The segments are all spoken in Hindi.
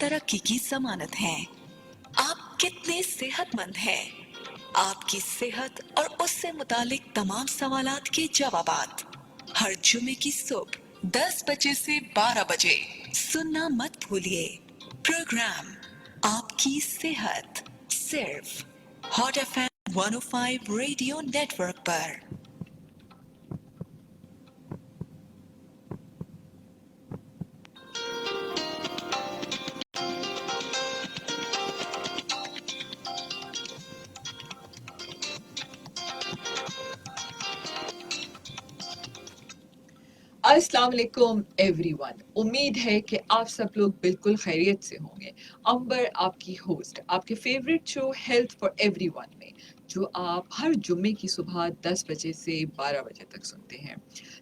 तरक्की की जमानत हैं। आप कितने सेहतमंद हैं? आपकी सेहत और उससे मुतालिक तमाम सवालात के जवाबात हर जुमे की सुबह 10 बजे से 12 बजे सुनना मत भूलिए। प्रोग्राम आपकी सेहत सिर्फ हॉट एफएम 105 रेडियो नेटवर्क पर। अस्सलाम वालेकुम एवरीवन। उम्मीद है कि आप सब लोग बिल्कुल खैरियत से होंगे। अंबर आपकी होस्ट आपके favourite show health for everyone में, जो आप हर जुम्मे की सुबह 10 बजे से 12 बजे तक सुनते हैं।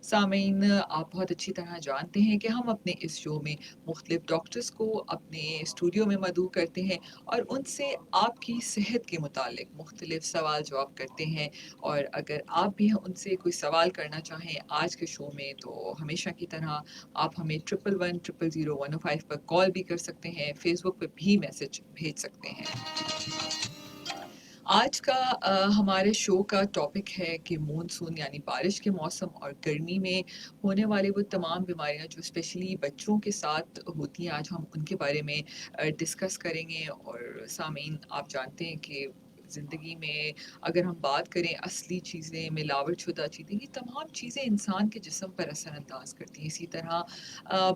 सामीन, आप बहुत अच्छी तरह जानते हैं कि हम अपने इस शो में मुख्तलिफ डॉक्टर्स को अपने स्टूडियो में मदऊ करते हैं और उनसे आपकी सेहत के मुतालिक मुख्तलिफ सवाल जवाब करते हैं। और अगर आप भी उनसे कोई सवाल करना चाहें आज के शो में, तो हमेशा की तरह आप हमें 11100105 पर कॉल भी कर सकते हैं, फेसबुक पर भी मैसेज भेज सकते हैं। आज का हमारे शो का टॉपिक है कि मॉनसून यानी बारिश के मौसम और गर्मी में होने वाले वो तमाम बीमारियां जो स्पेशली बच्चों के साथ होती हैं, आज हम उनके बारे में डिस्कस करेंगे। और सामीन, आप जानते हैं कि ज़िंदगी में अगर हम बात करें असली चीज़ें, मिलावटशुदा चीज़ें, ये तमाम चीज़ें इंसान के जिस्म पर असरअंदाज करती हैं। इसी तरह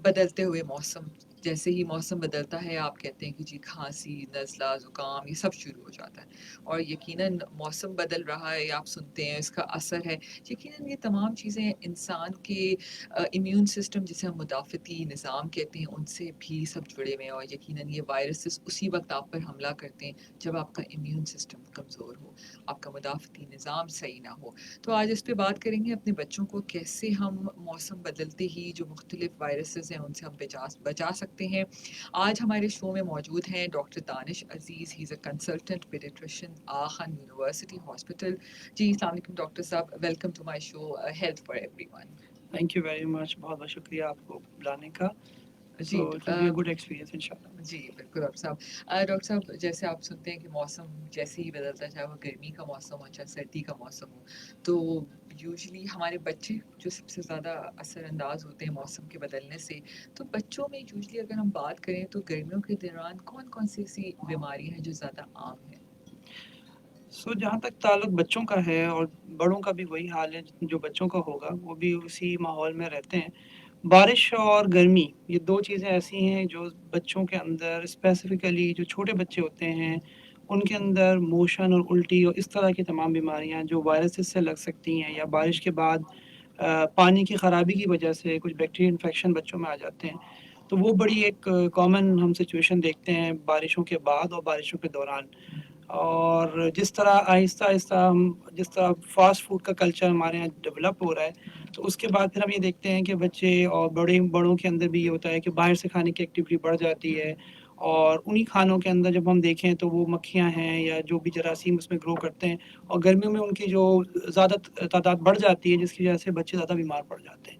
बदलते हुए मौसम, जैसे ही मौसम बदलता है आप कहते हैं कि जी खांसी, नज़ला, ज़ुकाम ये सब शुरू हो जाता है। और यकीनन मौसम बदल रहा है, आप सुनते हैं इसका असर है। यकीनन ये तमाम चीज़ें इंसान के इम्यून सिस्टम, जिसे हम मुदाफ़ती निज़ाम कहते हैं, उनसे भी सब जुड़े हुए हैं। और यकीनन ये वायरसेस उसी वक्त आप पर हमला करते हैं जब आपका इम्यून सिस्टम कमज़ोर हो, आपका मुदाफ़ती निज़ाम सही ना हो। तो आज इस पे बात करेंगे अपने बच्चों को कैसे हम मौसम बदलते ही जो मुख्तलिफ वायरसेस हैं उनसे हम बचा सकते हैं। आज हमारे शो में मौजूद हैं doctor Danish Aziz, he is a consultant paediatrician, Aga Khan university hospital. जी अस्सलाम वालेकुम डॉक्टर साहब, welcome to my show health for everyone. Thank you very much, बहुत बहुत शुक्रिया आपको बुलाने का। जी so it will be a good experience इंशाल्लाह। जी बिल्कुल डॉक्टर साहब। डॉक्टर साहब, जैसे आप सुनते हैं कि मौसम जैसे ही बदलता है, चाहे वो गर्मी का मौसम हो चाहे सर्दी का मौसम हो, तो यूजुअली हमारे बच्चे जो सबसे ज़्यादा असरअंदाज होते हैं मौसम के बदलने से। तो बच्चों में यूजुअली अगर हम बात करें तो गर्मियों के दौरान कौन कौन सी ऐसी बीमारी हैं जो ज़्यादा आम हैं? सो जहाँ तक ताल्लुक बच्चों का है, और बड़ों का भी वही हाल है, जो बच्चों का होगा वो भी उसी माहौल में रहते हैं। बारिश और गर्मी, ये 2 चीज़ें ऐसी हैं जो बच्चों के अंदर, स्पेसिफ़िकली जो छोटे बच्चे होते हैं, उनके अंदर मोशन और उल्टी और इस तरह की तमाम बीमारियाँ जो वायरसेस से लग सकती हैं, या बारिश के बाद पानी की ख़राबी की वजह से कुछ बैक्टीरियल इन्फेक्शन बच्चों में आ जाते हैं। तो वो बड़ी एक कॉमन हम सिचुएशन देखते हैं बारिशों के बाद और बारिशों के दौरान। और जिस तरह आहिस्ता-आहिस्ता हम, जिस तरह फ़ास्ट फ़ूड का कल्चर हमारे यहाँ डेवलप हो रहा है, तो उसके बाद फिर हम ये देखते हैं कि बच्चे और बड़ों के अंदर भी ये होता है कि बाहर से खाने की एक्टिविटी बढ़ जाती है। और उन्हीं खानों के अंदर जब हम देखें तो वो मक्खियाँ हैं या जो भी जरासीम उसमें ग्रो करते हैं, और गर्मियों में उनकी जो ज़्यादा तादाद बढ़ जाती है, जिसकी वजह से बच्चे ज़्यादा बीमार पड़ जाते हैं।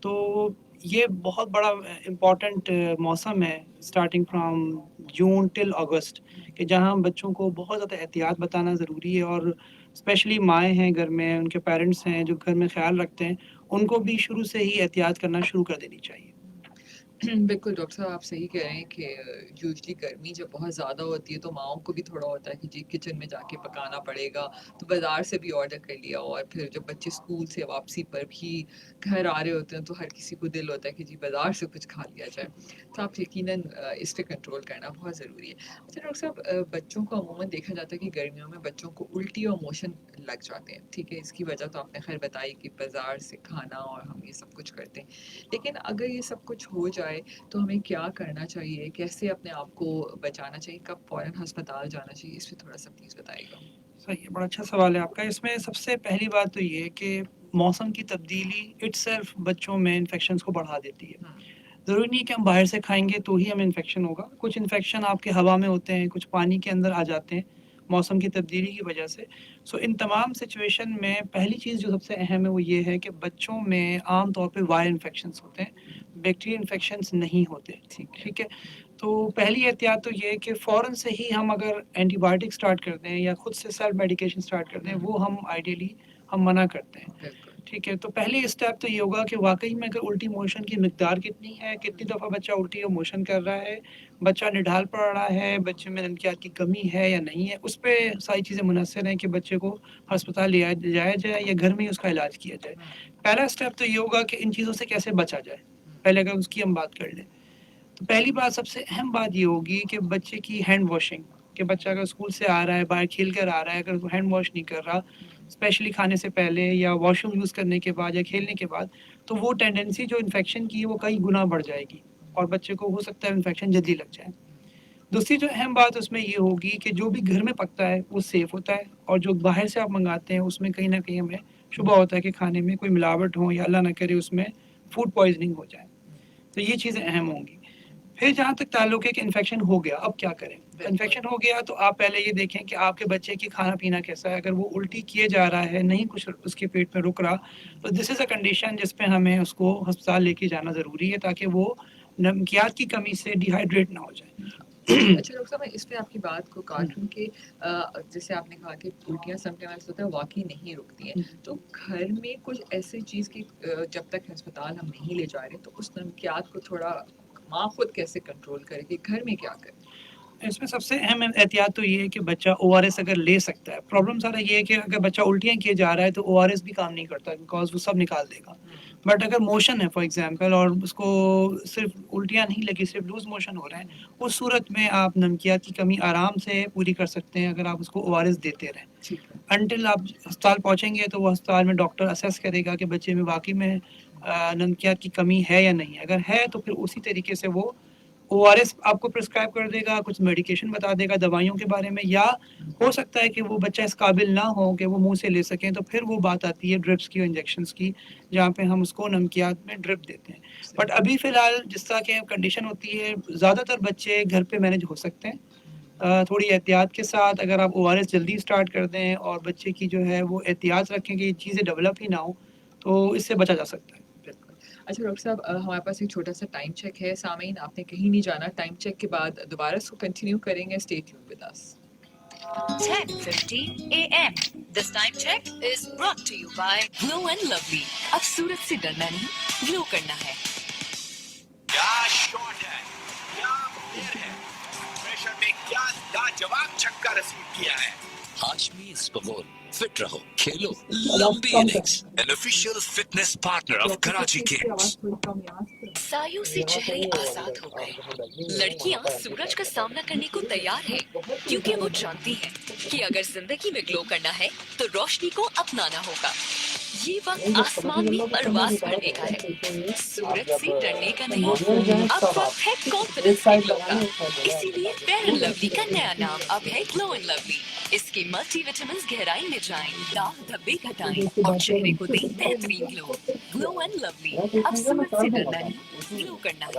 तो ये बहुत बड़ा इम्पोर्टेंट मौसम है, starting from June till August, कि जहाँ बच्चों को बहुत ज़्यादा एहतियात बताना ज़रूरी है। और स्पेशली माएँ हैं घर में, उनके पेरेंट्स हैं जो घर में ख़्याल रखते हैं, उनको भी शुरू से ही एहतियात करना शुरू कर देनी चाहिए। बिल्कुल डॉक्टर साहब, आप सही कह रहे हैं कि यूजुअली गर्मी जब बहुत ज़्यादा होती है तो माओं को भी थोड़ा होता है कि जी किचन में जाके पकाना पड़ेगा, तो बाज़ार से भी ऑर्डर कर लिया। और फिर जब बच्चे स्कूल से वापसी पर भी घर आ रहे होते हैं तो हर किसी को दिल होता है कि जी बाज़ार से कुछ खा लिया जाए। तो आप यकीनन इस पे कंट्रोल करना बहुत ज़रूरी है। अच्छा डॉक्टर साहब, बच्चों को अमूमन देखा जाता है कि गर्मियों में बच्चों को उल्टी और मोशन लग जाते हैं, ठीक है। इसकी वजह तो आपने खैर बताई कि बाज़ार से खाना और हम ये सब कुछ करते हैं। लेकिन अगर ये सब कुछ हो जाए तो हमें क्या करना चाहिए? कैसे अपने आप को बचाना चाहिए? कब फ़ौरन अस्पताल जाना चाहिए? इस पे थोड़ा-सा प्लीज़ बताइएगा। सही है, बड़ा अच्छा सवाल है आपका। इसमें सबसे पहली बात तो ये है कि मौसम की तब्दीली इटसेल्फ बच्चों में इन्फेक्शंस को बढ़ा देती है। हुँ, ज़रूरी नहीं है कि हम बाहर से खाएँगे तो ही हमें इन्फेक्शन होगा। कुछ इन्फेक्शन आपके हवा में होते हैं, कुछ पानी के अंदर आ जाते हैं, मौसम की तब्दीली की वजह से। सो इन तमाम सिचुएशन में पहली चीज़ जो सबसे अहम है वो ये है कि बच्चों में आम तौर पे वायरल इन्फेक्शंस होते हैं, बैक्टीरियल इन्फेक्शंस नहीं होते, ठीक है। ठीक है? तो पहली एहतियात तो ये है कि फ़ौरन से ही हम अगर एंटीबायोटिक स्टार्ट कर दें या खुद से सेल्फ मेडिकेशन स्टार्ट कर दें, वो हम आइडियली हम मना करते हैं। बिल्कुल। ठीक है, तो पहली स्टेप तो ये होगा कि वाक़ई में अगर उल्टी मोशन की मिकदार कितनी है, कितनी दफ़ा बच्चा उल्टी और मोशन कर रहा है, बच्चा निढाल पड़ रहा है, बच्चे में नमकियात की कमी है या नहीं है, उस पे सारी चीज़ें मुनहसर हैं कि बच्चे को अस्पताल ले जाया जाए या घर में ही उसका इलाज किया जाए। पहला स्टेप तो ये होगा कि इन चीज़ों से कैसे बचा जाए, पहले अगर उसकी हम बात कर लें। तो पहली बात, सबसे अहम बात ये होगी कि बच्चे की हैंड वॉशिंग, कि बच्चा अगर स्कूल से आ रहा है, बाहर खेल कर आ रहा है, अगर वो हैंड वॉश नहीं कर रहा, स्पेशली खाने से पहले या वॉशरूम यूज़ करने के बाद या खेलने के बाद, तो वो टेंडेंसी जो इन्फेक्शन की है वो कई गुना बढ़ जाएगी और बच्चे को हो सकता है इन्फेक्शन जल्दी लग जाए। दूसरी जो अहम बात उसमें ये होगी कि जो भी घर में पकता है वो सेफ़ होता है और जो बाहर से आप मंगाते हैं उसमें कहीं न कहीं हमें शुबा होता है कि खाने में कोई मिलावट हो या अल्लाह ना करे उसमें फूड पॉइज़निंग हो जाए। तो ये चीज़ें अहम होंगी। फिर जहाँ तक ताल्लुक है कि इन्फेक्शन हो गया, अब क्या करें? इन्फेक्शन हो गया तो आप पहले ये देखें कि आपके बच्चे की खाना-पीना कैसा है। अगर वो उल्टी किए जा रहा है, नहीं कुछ उसके पेट में रुक रहा, तो दिस इज़ अ कंडीशन जिस पे हमें उसको अस्पताल लेके जाना ज़रूरी है ताकि वो नमकियात की कमी से डिहाइड्रेट ना हो जाए। अच्छा डॉक्टर साहब, मैं इस पे आपकी बात को काट लूँ कि जैसे आपने कहा कि उल्टियाँ समटाइम्स होता है वाक़ई नहीं रुकती हैं, तो घर में कुछ ऐसी चीज़ की जब तक अस्पताल हम नहीं ले जा रहे तो उस नमकियात को थोड़ा माँ खुद कैसे कंट्रोल करे कि घर में क्या करें? इसमें सबसे अहम एहतियात तो ये है कि बच्चा ओआरएस अगर ले सकता है। प्रॉब्लम सारा ये है कि अगर बच्चा उल्टियाँ किए जा रहा है तो ओआरएस भी काम नहीं करता बिकॉज़ वो सब निकाल देगा। बट अगर मोशन है फॉर एग्ज़ाम्पल और उसको सिर्फ़ उल्टियाँ नहीं लगी, सिर्फ़ लूज़ मोशन हो रहे हैं, उस सूरत में आप नमकियात की कमी आराम से पूरी कर सकते हैं अगर आप उसको ओआरएस देते रहें। ठीक है। अंटिल आप अस्पताल पहुँचेंगे तो वो अस्पताल में डॉक्टर असेस करेगा कि बच्चे में वाक़ई में नमकियात की कमी है या नहीं है। अगर है तो फिर उसी तरीके से वो ओआरएस आपको प्रिस्क्राइब कर देगा, कुछ मेडिकेशन बता देगा दवाइयों के बारे में, या हो सकता है कि वो बच्चा इस काबिल ना हो कि वो मुँह से ले सकें, तो फिर वो बात आती है ड्रिप्स की और इंजेक्शंस की, जहाँ पे हम उसको नमकियात में ड्रिप देते हैं। बट अभी फ़िलहाल जिस तरह की कंडीशन होती है, ज़्यादातर बच्चे घर पे मैनेज हो सकते हैं। थोड़ी एहतियात के साथ अगर आप ओआरएस जल्दी स्टार्ट कर दें और बच्चे की जो है वो एहतियात रखें कि ये चीज़ें डेवलप ही ना हो, तो इससे बचा जा सकता है। बिल्कुल। अच्छा डॉक्टर साहब, हमारे पास एक छोटा-सा टाइम चेक है। सामीन, आपने कहीं नहीं जाना। टाइम चेक के बाद दोबारा इसको कंटिन्यू करेंगे। Stay tuned with us. 10:50 a.m. This time check is brought to you by Glow and Lovely. अब सूरज से डरना नहीं, ग्लो करना है। क्या शॉट है, क्या प्लेयर है, प्रेशर में क्या लाजवाब छक्का रसीद किया है। हाशमी इस्बगोल, फिट रहो, खेलो लंबी innings. An official fitness partner of Karachi Kings. सायों से चेहरे आजाद हो गए। लड़कियां सूरज का सामना करने को तैयार हैं, क्योंकि वो जानती हैं कि अगर जिंदगी में ग्लो करना है तो रोशनी को अपनाना होगा। ये वक्त आसमान में परवाज भरने का है, सूरज से डरने का नहीं। अब वक्त है कॉन्फिडेंस की ग्लो का, इसीलिए फेयर एंड लवली का नया नाम अब है ग्लो एंड लवली। इसके मल्टीविटामिन गहराई में जाएं, दाग धब्बे घटाएं और चेहरे को दें बेहतरीन ग्लो। ग्लो एंड लवली, अब सूरज से डरना नहीं, ग्लो करना है।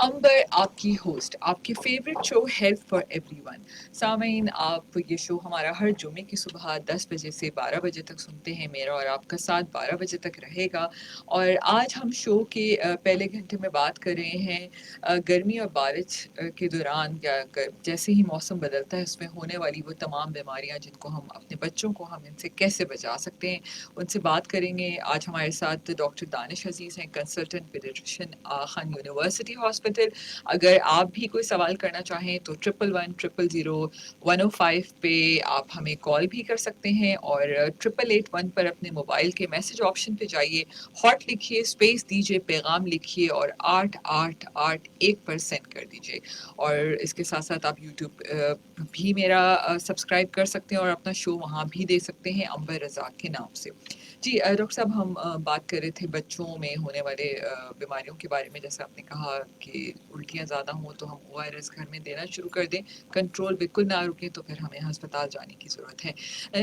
अंबर आपकी होस्ट, आपकी favourite show health for everyone. Sameen, आप ये शो हमारा हर जुमे की सुबह 10 बजे से 12 बजे तक सुनते हैं। मेरा और आपका साथ 12 बजे तक रहेगा। और आज हम शो के पहले घंटे में बात कर रहे हैं गर्मी और बारिश के दौरान या जैसे ही मौसम बदलता है उसमें होने वाली वो तमाम बीमारियां जिनको हम अपने बच्चों को हम इनसे कैसे बचा सकते हैं, उनसे बात करेंगे। आज हमारे साथ डॉक्टर दानिश अजीज़ हैं, consultant paediatrician Khan university hospital. अगर आप भी कोई सवाल करना चाहें तो 111000 पे आप हमें कॉल भी कर सकते हैं और 8881 पर अपने मोबाइल के मैसेज ऑप्शन पे जाइए, हॉट लिखिए, स्पेस दीजिए, पैगाम लिखिए और 8881 पर सेंड कर दीजिए। और इसके साथ साथ आप यूट्यूब भी मेरा सब्सक्राइब कर सकते हैं और अपना शो वहाँ भी दे सकते हैं अंबर रज़ाक के नाम से। जी डॉक्टर साहब हम बात कर रहे थे बच्चों में होने वाले बीमारियों के बारे में। जैसे आपने कहा कि उल्टियाँ ज़्यादा हों तो हम ओआरएस घर में देना शुरू कर दें, कंट्रोल बिल्कुल ना रुके तो फिर हमें अस्पताल जाने की ज़रूरत है।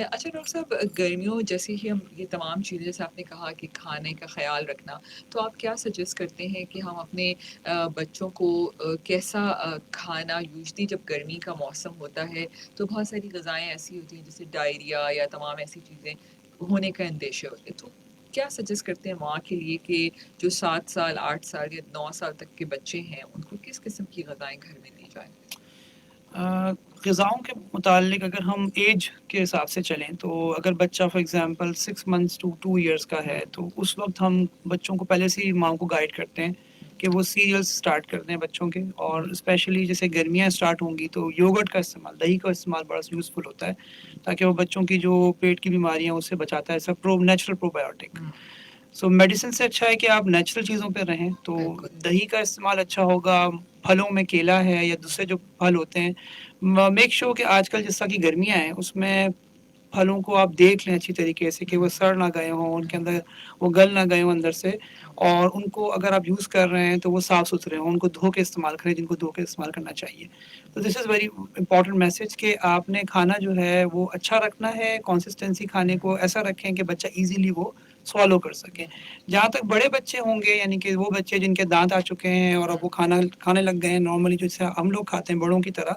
अच्छा डॉक्टर साहब, गर्मियों जैसे ही हम ये तमाम चीज़ें, जैसे आपने कहा कि खाने का ख्याल रखना, तो आप क्या सजेस्ट करते हैं कि हम अपने बच्चों को कैसा खाना, यूजली जब गर्मी का मौसम होता है तो बहुत सारी ग़िज़ाएँ ऐसी होती हैं जैसे डायरिया या तमाम ऐसी चीज़ें होने का अंदेशे होते हैं, तो क्या सजेस्ट करते हैं माँ के लिए कि जो 7 साल, 8 साल या 9 साल तक के बच्चे हैं, उनको किस किस्म की ग़िज़ाएँ घर में दी जाएँ? ग़िज़ाओं के मुतालिक अगर हम एज के हिसाब से चलें तो अगर बच्चा for example 6 months to 2 years का है तो उस वक़्त हम बच्चों को पहले से ही माँ को गाइड करते हैं कि वो सीरियल्स स्टार्ट कर दें बच्चों के, और स्पेशली जैसे गर्मियाँ स्टार्ट होंगी तो योगर्ट का इस्तेमाल, दही का इस्तेमाल बड़ा यूज़फुल होता है ताकि वो बच्चों की जो पेट की बीमारियाँ उससे बचाता है, सब नेचुरल प्रोबायोटिक। सो मेडिसिन से अच्छा है कि आप नेचुरल चीज़ों पे रहें, तो बिल्कुल। दही का इस्तेमाल अच्छा होगा, फलों में केला है या दूसरे जो फल होते हैं। मेक श्योर कि आजकल जिस तरह की गर्मियाँ हैं उसमें फलों को आप देख लें अच्छी तरीके से कि वो सड़ ना गए हों, उनके अंदर वो गल ना गए हों अंदर से, और उनको अगर आप यूज़ कर रहे हैं तो वो साफ़-सुथरे हों, उनको धो के इस्तेमाल करें जिनको धो के इस्तेमाल करना चाहिए। तो this is very important message कि आपने खाना जो है वो अच्छा रखना है, कंसिस्टेंसी खाने को ऐसा रखें कि बच्चा ईज़िली वो स्वॉलो कर सके। जहाँ तक बड़े बच्चे होंगे, यानी कि वो बच्चे जिनके दाँत आ चुके हैं और अब वो खाना खाने लग गए हैं नॉर्मली जैसे हम लोग खाते हैं बड़ों की तरह,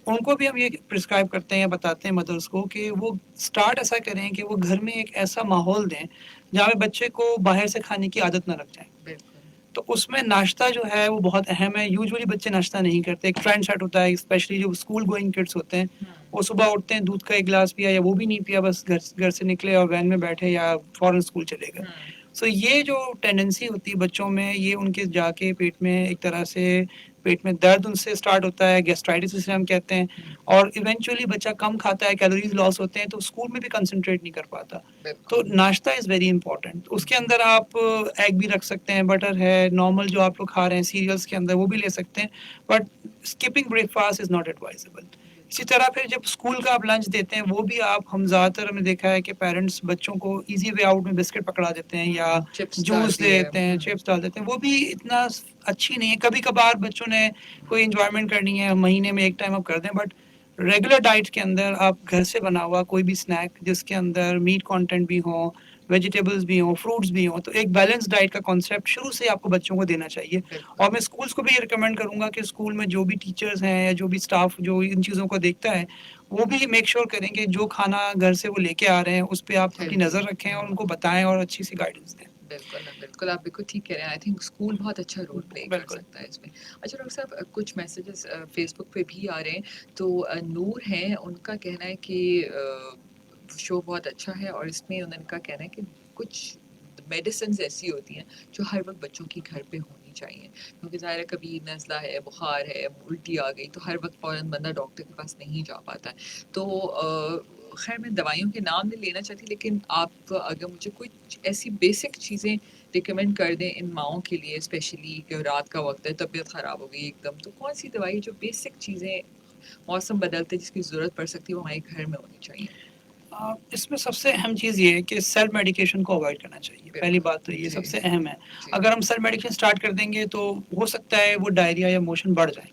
उनको भी हम ये प्रिस्क्राइब करते हैं या बताते हैं मदर्स को कि वो स्टार्ट ऐसा करें कि वो घर में एक ऐसा माहौल दें जहाँ पे बच्चे को बाहर से खाने की आदत ना लग जाए। बिल्कुल। तो उसमें नाश्ता जो है वो बहुत अहम है। यूजुअली बच्चे नाश्ता नहीं करते, एक ट्रेंड सेट होता है, स्पेशली जो स्कूल गोइंग किड्स होते हैं, वो सुबह उठते हैं, दूध का एक गिलास पिया या वो भी नहीं पिया, बस घर से निकले और वैन में बैठे या फ़ौरन स्कूल चले गए। सो ये जो टेंडेंसी होती है बच्चों में, ये उनके जाके पेट में एक तरह से पेट में दर्द उनसे स्टार्ट होता है, गैस्ट्राइटिस जिसे हम कहते हैं, और इवेंचुअली बच्चा कम खाता है, कैलोरीज लॉस होते हैं, तो स्कूल में भी कंसंट्रेट नहीं कर पाता। तो नाश्ता इज़ वेरी इंपॉर्टेंट। उसके अंदर आप एग भी रख सकते हैं, बटर है, नॉर्मल जो आप लोग खा रहे हैं सीरियल्स के अंदर वो भी ले सकते हैं, but skipping breakfast is not advisable. इसी तरह फिर जब स्कूल का आप लंच देते हैं वो भी आप, हम ज़्यादातर हमने देखा है कि पेरेंट्स बच्चों को ईज़ी वे आउट में बिस्किट पकड़ा देते हैं या चिप्स डाल जूस दे दिए। देते हैं, चिप्स डाल देते हैं, वो भी इतना अच्छी नहीं है। कभी-कभार बच्चों ने कोई एन्जॉयमेंट करनी है, महीने में 1 टाइम आप कर दें, बट रेगुलर डाइट के अंदर आप घर से बना हुआ कोई भी स्नैक जिसके अंदर मीट कंटेंट भी हो, वेजिटेबल्स भी हों, फ्रूट्स भी हों, तो एक बैलेंस डाइट का कॉन्सेप्ट शुरू से आपको बच्चों को देना चाहिए। और मैं स्कूल्स को भी ये रिकमेंड करूँगा कि स्कूल में जो भी टीचर्स हैं या जो भी स्टाफ जो इन चीज़ों को देखता है, वो भी मेक श्योर करें कि जो खाना घर से वो लेके आ रहे हैं उस पे आप अपनी नज़र रखें और उनको बताएँ और अच्छी सी गाइडेंस दें। बिल्कुल, बिल्कुल, आप बिल्कुल ठीक कह रहे हैं। आई थिंक स्कूल बहुत अच्छा रोल प्ले कर बिल्कुल। सकता है इसमें। अच्छा डॉक्टर साहब, कुछ मैसेजेस फ़ेसबुक पे भी आ रहे हैं, तो नूर हैं, उनका कहना है कि शो बहुत अच्छा है और इसमें उनका कहना है कि कुछ मेडिसिन्स ऐसी होती हैं जो हर वक़्त बच्चों की घर पे होनी चाहिए, क्योंकि ज़ाहिर है कभी नज़ला है, बुखार है, उल्टी आ गई, तो हर वक़्त फ़ौरन बंदा डॉक्टर के पास नहीं जा पाता है। तो खैर मैं दवाइयों के नाम नहीं लेना चाहती, लेकिन आप अगर मुझे कुछ ऐसी बेसिक चीज़ें रिकमेंड कर दें इन माँओं के लिए, स्पेशली कि रात का वक़्त है, तबीयत ख़राब हो गई एकदम, तो कौन-सी दवाई जो बेसिक चीज़ें मौसम बदलते जिसकी ज़रूरत पड़ सकती है वो हमारे घर में होनी चाहिए? इसमें सबसे अहम चीज़ ये है कि सेल्फ मेडिकेशन को अवॉइड करना चाहिए। पहली बात तो ये जी। सबसे अहम है। जी। अगर हम सेल्फ मेडिकेशन स्टार्ट कर देंगे तो हो सकता है वो डायरिया या मोशन बढ़ जाए।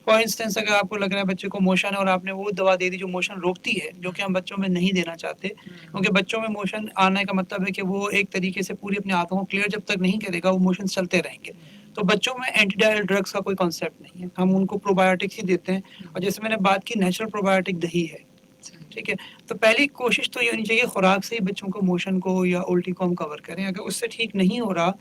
फॉर इंस्टेंस अगर आपको लग रहा है बच्चे को मोशन है और आपने वो दवा दे दी जो मोशन रोकती है, जो कि हम बच्चों में नहीं देना चाहते, क्योंकि बच्चों में मोशन आने का मतलब है कि वो एक तरीके से पूरी अपनी आँतों को क्लियर जब तक नहीं करेगा वो मोशन चलते रहेंगे। तो बच्चों में एंटीडायरियल ड्रग्स का कोई कॉन्सेप्ट नहीं है, हम उनको प्रोबायोटिक्स ही देते हैं, और जैसे मैंने बात की नेचुरल प्रोबायोटिक दही है, ठीक है? तो पहली कोशिश तो ये होनी चाहिए खुराक से ही बच्चों को मोशन को या उल्टी को हम कवर करें। अगर उससे ठीक नहीं हो रहा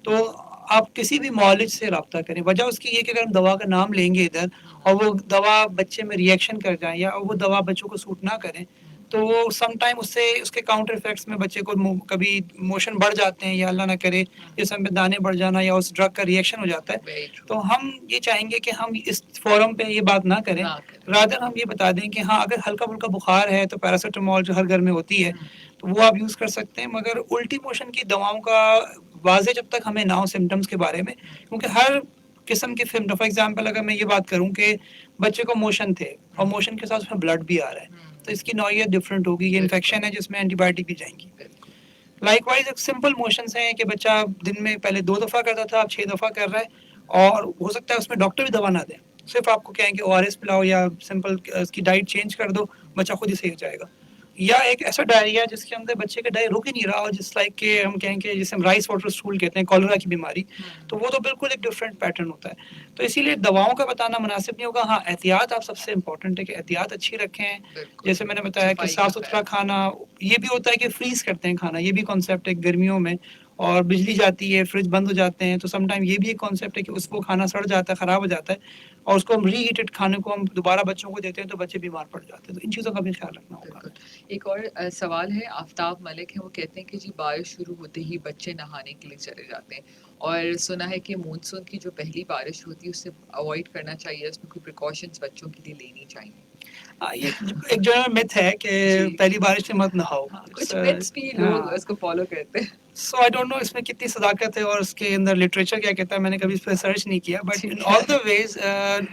तो आप किसी भी मौलिज से राब्ता करें। वजह उसकी ये कि अगर हम दवा का नाम लेंगे इधर और वो दवा बच्चे में रिएक्शन कर जाए या वो दवा बच्चों को सूट ना करें, तो वो सम टाइम उससे उसके काउंटर इफ़ेक्ट्स में बच्चे को कभी मोशन बढ़ जाते हैं या अल्लाह ना करे जिस्म में दाने बढ़ जाना या उस ड्रग का रिएक्शन हो जाता है। तो हम ये चाहेंगे कि हम इस फोरम पे ये बात ना करें, रादर हम ये बता दें कि हाँ, अगर हल्का-फुल्का बुखार है तो पैरासिटामोल जो हर घर में होती है, तो वो आप यूज़ कर सकते हैं। मगर उल्टी मोशन की दवाओं का वाज़े जब तक हमें ना हो सिम्पटम्स के बारे में, क्योंकि हर किस्म के सिम्पटम, फॉर एग्ज़ाम्पल अगर मैं ये बात करूँ कि बच्चे को मोशन थे और मोशन के साथ उसमें ब्लड भी आ रहा है, तो इसकी नौइयत डिफरेंट होगी। ये इन्फेक्शन है जिसमें एंटीबायोटिक भी जाएँगी। लाइकवाइज एक सिंपल मोशंस हैं कि बच्चा दिन में पहले 2 दफ़ा करता था, अब 6 दफ़ा कर रहा है और हो सकता है उसमें डॉक्टर भी दवा ना दें। सिर्फ़ आपको कहें कि ओआरएस पिलाओ या सिंपल उसकी डाइट चेंज कर दो, बच्चा खुद ही सही हो जाएगा। या एक ऐसा डायरिया जिसके अंदर बच्चे का डायरिया रुक ही नहीं रहा और जिस लाइक के हम कहें कि जिसे हम राइस वाटर स्टूल कहते हैं, कॉलरा की बीमारी, तो वो तो बिल्कुल एक डिफरेंट पैटर्न होता है। तो इसीलिए दवाओं का बताना मुनासिब नहीं होगा। हाँ, एहतियात आप सबसे इम्पोर्टेंट है कि एहतियात अच्छी रखें। बिल्कुल। जैसे मैंने बताया कि सफाई का साफ-सुथरा ख्याल खाना, ये भी होता है कि फ्रीज़ करते हैं खाना, ये भी कॉन्सेप्ट है गर्मियों में और बिजली जाती है, फ्रिज बंद हो जाते हैं, तो सम टाइम ये भी एक कॉन्सेप्ट है कि उसको खाना सड़ जाता है, ख़राब हो जाता है और उसको हम रीहीटेड खाने को हम दोबारा बच्चों को देते हैं, तो बच्चे बीमार पड़ जाते हैं। तो इन चीज़ों का भी ख्याल रखना होगा। बिल्कुल। एक और सवाल है, आफ्ताब मलिक हैं, वो कहते हैं कि जी बारिश शुरू होते ही बच्चे नहाने के लिए चले जाते हैं और सुना है कि मानसून की जो पहली बारिश होती है उसे अवॉइड करना चाहिए, उसमें कोई प्रिकॉशंस बच्चों के लिए लेनी चाहिए। ये एक जनरल मिथ है कि जी। पहली बारिश में मत नहाओ। हाँ, कुछ मिथ्स भी लोग उसको फॉलो करते हैं। सो आई डोंट नो इसमें कितनी सदाकत है और उसके अंदर लिटरेचर क्या कहता है, मैंने कभी इस पर सर्च नहीं किया, बट ठीक इन है। ऑल द वेज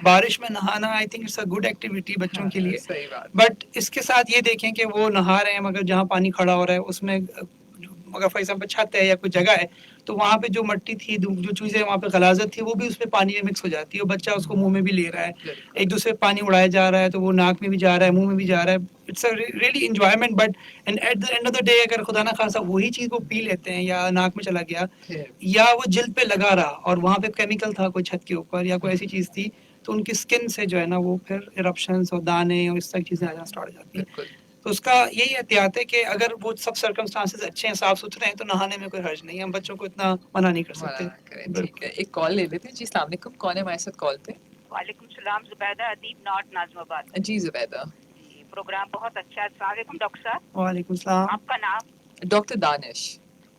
बारिश में नहाना I think it's a good activity बच्चों हाँ, के लिए। सही बात। बट इसके साथ ये देखें कि वो नहा रहे हैं मगर जहाँ पानी खड़ा हो रहा है उसमें अगर फॉर एग्जाम्पल छत है या कोई जगह है तो वहाँ पे जो मट्टी थी, जो चीज़ें वहाँ पे गलाजत थी, वो भी उसमें पानी में मिक्स हो जाती है और बच्चा उसको मुंह में भी ले रहा है, बिल्कुल। एक दूसरे पे पानी उड़ाया जा रहा है तो वो नाक में भी जा रहा है, मुंह में भी जा रहा है। It's a really enjoyment, but and at the end of the day अगर खुदा ना खासा वही चीज़ वो पी लेते हैं या नाक में चला गया फिर या वो जिल्द पे लगा रहा और वहाँ पे केमिकल था कोई छत के ऊपर या कोई ऐसी चीज़ थी, तो उनकी स्किन से जो है ना वो फिर इरप्शंस और दाने और इस तरह की चीज़ें आ जाना स्टार्ट हो जाती हैं। बिल्कुल। तो उसका यही एहतियात है कि अगर वो सब सर्कमस्टांसेस अच्छे हैं, साफ सुथरे हैं, तो नहाने में कोई हर्ज नहीं है। हम बच्चों को इतना मना नहीं कर मना सकते। ना करें, ठीक है। एक कॉल ले लेते हैं। जी अस्सलाम वालेकुम, कौन है हमारे साथ कॉल पे? वालेकुम सलाम, जुबैदा अदीब नॉट नाज़िमाबाद। जी जुबैदा। जी, प्रोग्राम बहुत अच्छा है। अस्सलाम वालेकुम डॉक्टर साहब। वालेकुम सलाम। आपका नाम? डॉक्टर दानिश।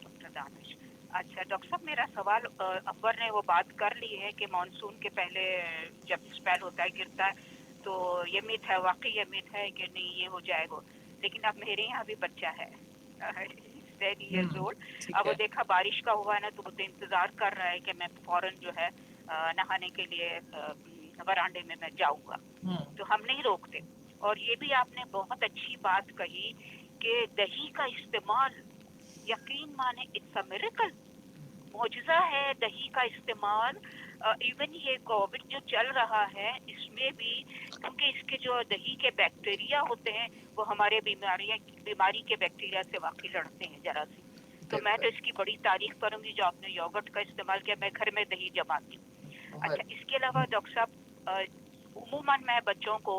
डॉक्टर दानिश। अच्छा डॉक्टर साहब, मेरा सवाल अकबर ने वो बात कर ली है कि मानसून के पहले जब स्पेल होता है, गिरता है, तो ये मिथ है, वाकई ये मिथ है कि नहीं ये हो जाएगा। लेकिन अब मेरे यहाँ भी बच्चा है 10 years old। ठीक अब वो है। देखा बारिश का हुआ है ना, तो वो तो इंतजार कर रहा है कि मैं फौरन जो है नहाने के लिए वरांडे में मैं जाऊंगा। तो हम नहीं रोकते। और ये भी आपने बहुत अच्छी बात कही कि दही का इस्तेमाल, यकीन माने इट्स अ मिरेकल, मौजज़ा है दही का इस्तेमाल। इवन ये कोविड जो चल रहा है इसमें भी, क्योंकि इसके जो दही के बैक्टीरिया होते हैं वो हमारे बीमारी के बैक्टीरिया से वाकई लड़ते हैं जरा सी। तो मैं तो इसकी बड़ी तारीफ करूंगी जो आपने योगर्ट का इस्तेमाल किया। मैं घर में दही जमाती हूँ। अच्छा, इसके अलावा डॉक्टर साहब, उमूमन मैं बच्चों को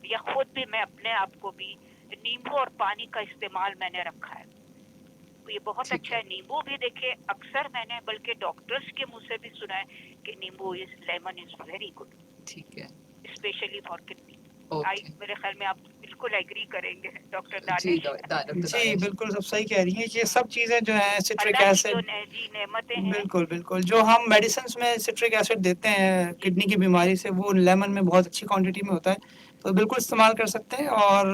या खुद भी, मैं अपने आप को भी, नींबू और पानी का इस्तेमाल मैंने रखा है। तो ये बहुत अच्छा है। नींबू भी देखिए, अक्सर मैंने बल्कि डॉक्टर्स के मुंह से भी सुना है कि नींबू लेमन इज वेरी गुड, ठीक है। Specially for kidney. ओके। मेरे ख्याल में आप बिल्कुल एग्री करेंगे डॉक्टर जी दानिश। डॉक्टर जी दानिश। बिल्कुल, सब सही कह रही हैं। ये सब चीज़ें जो हैं सिट्रिक अल्लाह की एसिड, जो जी नेमतें हैं। बिल्कुल बिल्कुल, जो हम मेडिसिन में सिट्रिक एसिड देते हैं किडनी की बीमारी से, वो लेमन में बहुत अच्छी क्वांटिटी में होता है, तो बिल्कुल इस्तेमाल कर सकते हैं। और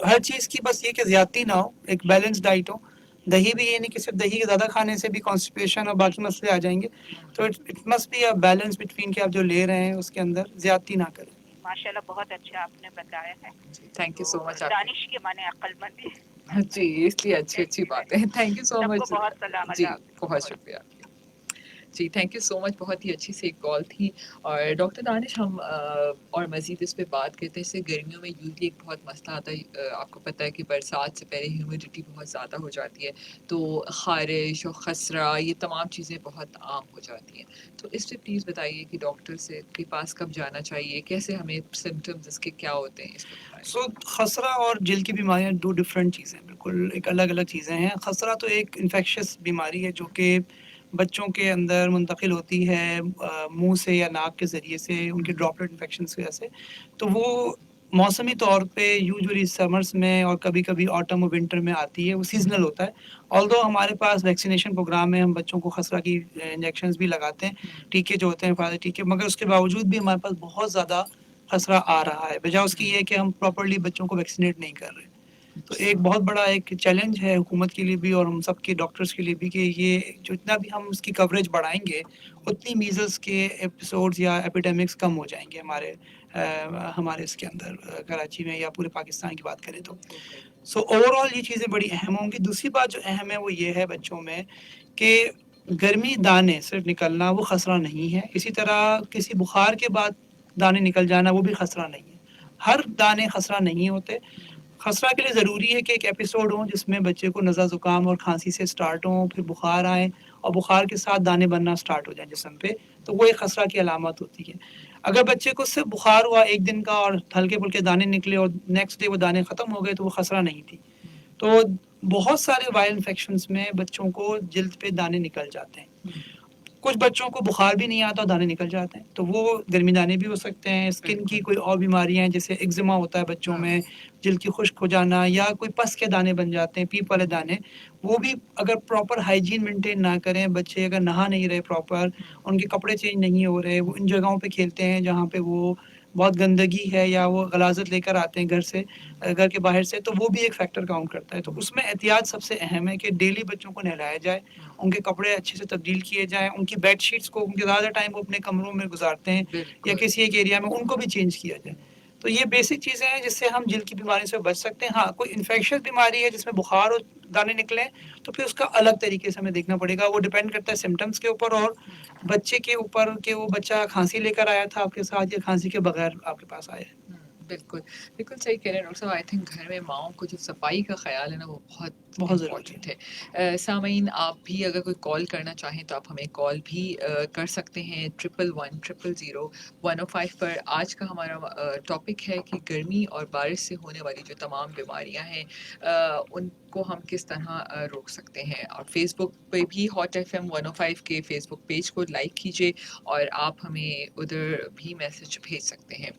हर चीज़ की बस ये कि ज़्यादती ना हो, एक बैलेंस डाइट हो। दही भी ये नहीं कि सिर्फ दही के ज़्यादा खाने से भी कॉन्स्टिपेशन और बाकी मसले आ जाएंगे, तो it must be a balance between कि आप जो ले रहे हैं उसके अंदर ज़्यादती ना करें। माशाल्लाह बहुत अच्छा आपने बताया है। Thank you so much. Danish के माने अक्लमंद। जी, इसलिए अच्छी बात है। थैंक यू सो सबको मच। बहुत सलाम। जी, अल्लाह हाफ़िज़। बहुत शुक्रिया। जी, थैंक यू सो मच। बहुत ही अच्छी सी एक कॉल थी। और डॉक्टर दानिश, हम और मज़ीद इस पे बात करते हैं। जैसे गर्मियों में यूजुअली एक बहुत मसला आता है, आपको पता है कि बरसात से पहले ह्यूमिडिटी बहुत ज़्यादा हो जाती है, तो ख़ारिश और खसरा, ये तमाम चीज़ें बहुत आम हो जाती हैं। तो इस पे प्लीज़ बताइए कि डॉक्टर से के पास कब जाना चाहिए, कैसे हमें सिम्टम्स इसके क्या होते हैं, इसको बताएं। सो खसरा और जल्द की बीमारियां दो डिफरेंट चीज़ें हैं, बिल्कुल एक अलग अलग चीज़ें हैं। खसरा तो एक इन्फेक्शियस बीमारी है जो कि बच्चों के अंदर मुंतकिल होती है मुंह से या नाक के ज़रिए से, उनके ड्रॉपलेट इन्फेक्शन की वजह से। तो वो मौसमी तौर पे यूजुअली समर्स में और कभी कभी ऑटम और विंटर में आती है, वो सीजनल होता है। ऑल्दो हमारे पास वैक्सीनेशन प्रोग्राम में हम बच्चों को खसरा की इंजेक्शंस भी लगाते हैं, टीके जो होते हैं हिफाजती टीके, मगर उसके बावजूद भी हमारे पास बहुत ज़्यादा खसरा आ रहा है। वजह उसकी ये है कि हम प्रॉपर्ली बच्चों को वैक्सीनेट नहीं कर रहे। तो एक बहुत बड़ा एक चैलेंज है हुकूमत के लिए भी और हम सब के डॉक्टर्स के लिए भी कि ये जो इतना भी हम उसकी कवरेज बढ़ाएंगे, उतनी मीजल्स के एपिसोड्स या एपिडेमिक्स कम हो जाएंगे हमारे हमारे इसके अंदर कराची में या पूरे पाकिस्तान की बात करें तो। सो ओवरऑल ये चीज़ें बड़ी अहम होंगी। दूसरी बात जो अहम है वो ये है बच्चों में कि गर्मी दाने सिर्फ निकलना वो खसरा नहीं है, इसी तरह किसी बुखार के बाद दाने निकल जाना वो भी खसरा नहीं है। हर दाने खसरा नहीं होते। खसरा के लिए ज़रूरी है कि एक एपिसोड हो जिसमें बच्चे को नज़ा ज़ुकाम और खांसी से स्टार्ट हो, फिर बुखार आए और बुखार के साथ दाने बनना स्टार्ट हो जाए जिस्म पे, तो वो एक खसरा की अलामत होती है। अगर बच्चे को सिर्फ बुखार हुआ एक दिन का और हल्के फुल्के दाने निकले और नेक्स्ट डे वो दाने ख़त्म हो गए तो वो खसरा नहीं थी। तो बहुत सारे वायरल इन्फेक्शंस में बच्चों को जिल्द पे दाने निकल जाते हैं। कुछ बच्चों को बुखार भी नहीं आता और दाने निकल जाते हैं, तो वो गर्मी दाने भी हो सकते हैं। स्किन की कोई और बीमारियां हैं जैसे एक्जिमा होता है बच्चों में, जिल्द की खुश्क हो जाना, या कोई पस के दाने बन जाते हैं, पीप वाले दाने, वो भी अगर प्रॉपर हाइजीन मेंटेन ना करें, बच्चे अगर नहा नहीं रहे प्रॉपर, उनके कपड़े चेंज नहीं हो रहे, वो इन जगहों पे खेलते हैं जहाँ पे वो बहुत गंदगी है या वो गलाजत लेकर आते हैं घर से, घर के बाहर से, तो वो भी एक फैक्टर काउंट करता है। तो उसमें एहतियात सबसे अहम है कि डेली बच्चों को नहलाया जाए, उनके कपड़े अच्छे से तब्दील किए जाएँ, उनकी बेड शीट्स को, उनके ज़्यादा टाइम वो अपने कमरों में गुजारते हैं या किसी एक एरिया में, उनको भी चेंज किया जाए। तो ये बेसिक चीज़ें हैं जिससे हम जिल्द की बीमारी से बच सकते हैं। हाँ, कोई इन्फेक्शियस बीमारी है जिसमें बुखार और दाने निकले तो फिर उसका अलग तरीके से हमें देखना पड़ेगा। वो डिपेंड करता है सिम्टम्स के ऊपर और बच्चे के ऊपर कि वो बच्चा खांसी लेकर आया था आपके साथ या खांसी के बगैर आपके पास आया है। बिल्कुल, बिल्कुल सही कह रहे हैं डॉक्टर साहब। आई थिंक घर में माँओं को जो सफाई का ख़्याल है ना वो बहुत ज़रूरी इम्पोर्टेंट है। सामीन आप भी अगर कोई कॉल करना चाहें तो आप हमें कॉल भी कर सकते हैं 111000 105 पर। आज का हमारा टॉपिक है कि गर्मी और बारिश से होने वाली जो तमाम बीमारियां हैं उनको हम किस तरह रोक सकते हैं। और फेसबुक पे भी हॉट FM 105 के फेसबुक पेज को लाइक कीजिए और आप हमें उधर भी मैसेज भेज सकते हैं।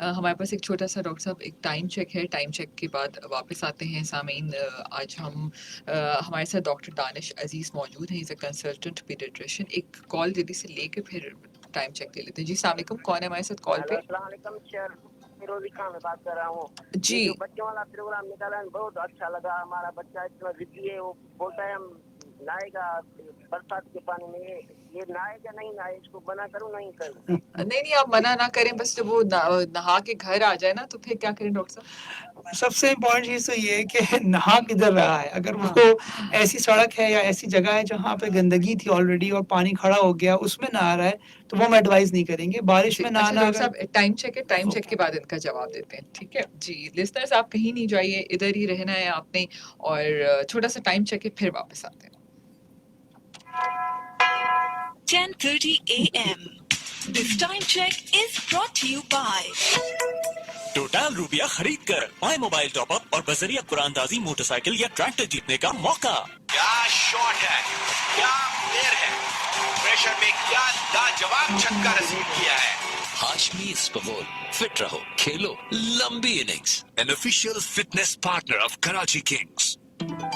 हमारे पास एक छोटा सा डॉक्टर साहब एक टाइम चेक है, टाइम चेक के बाद वापस आते हैं। सामीन आज हम हमारे साथ डॉक्टर दानिश अजीज़ मौजूद हैं, इज़ अ कंसल्टेंट पीडियाट्रिशियन। एक कॉल जल्दी से लेके फिर टाइम चेक ले लेते हैं। जी अस्सलाम वालेकुम, कौन है हमारे साथ कॉल पे? अस्सलाम वालेकुम सर, फिरोजी खान मैं बात कर रहा हूँ जी। ये जो बच्चों वाला प्रोग्राम निकाला है बहुत अच्छा लगा। हमारा बच्चा इतना जिद्दी है, वो बोलता है हम नहाएगा बरसात के पानी में, ये नहाएगा नहीं नहाए, इसको मना करूँ नहीं करूँ? नहीं आप मना ना करें, बस जब वो नहा के घर आ जाए ना तो फिर क्या करें डॉक्टर साहब? सबसे इम्पोर्टेंट चीज़ तो ये है कि नहा किधर रहा है। अगर वो ऐसी सड़क है या ऐसी जगह है जहाँ पे गंदगी थी ऑलरेडी और पानी खड़ा हो गया उसमें नहा रहा है तो वो हम एडवाइस नहीं करेंगे। बारिश में अच्छा नहाना डॉक्टर साहब टाइम चेक है, टाइम चेक के बाद इनका जवाब देते हैं, ठीक है जी। लिसनर्स आप कहीं नहीं जाइए, इधर ही रहना है आपने, और छोटा सा टाइम चेक है फिर वापस आते हैं। 10:30 a.m. This time check is brought to you by total रुपया खरीद कर माई मोबाइल टॉप अप और बजरिया कुरानदाजी मोटरसाइकिल या ट्रैक्टर जीतने का मौका। क्या शॉट है, क्या प्लेयर है, प्रेशर में क्या लाजवाब छक्का रिसीव किया है। हाशमी इस्पगोल, फिट रहो, खेलो लंबी innings. An official fitness partner of Karachi Kings.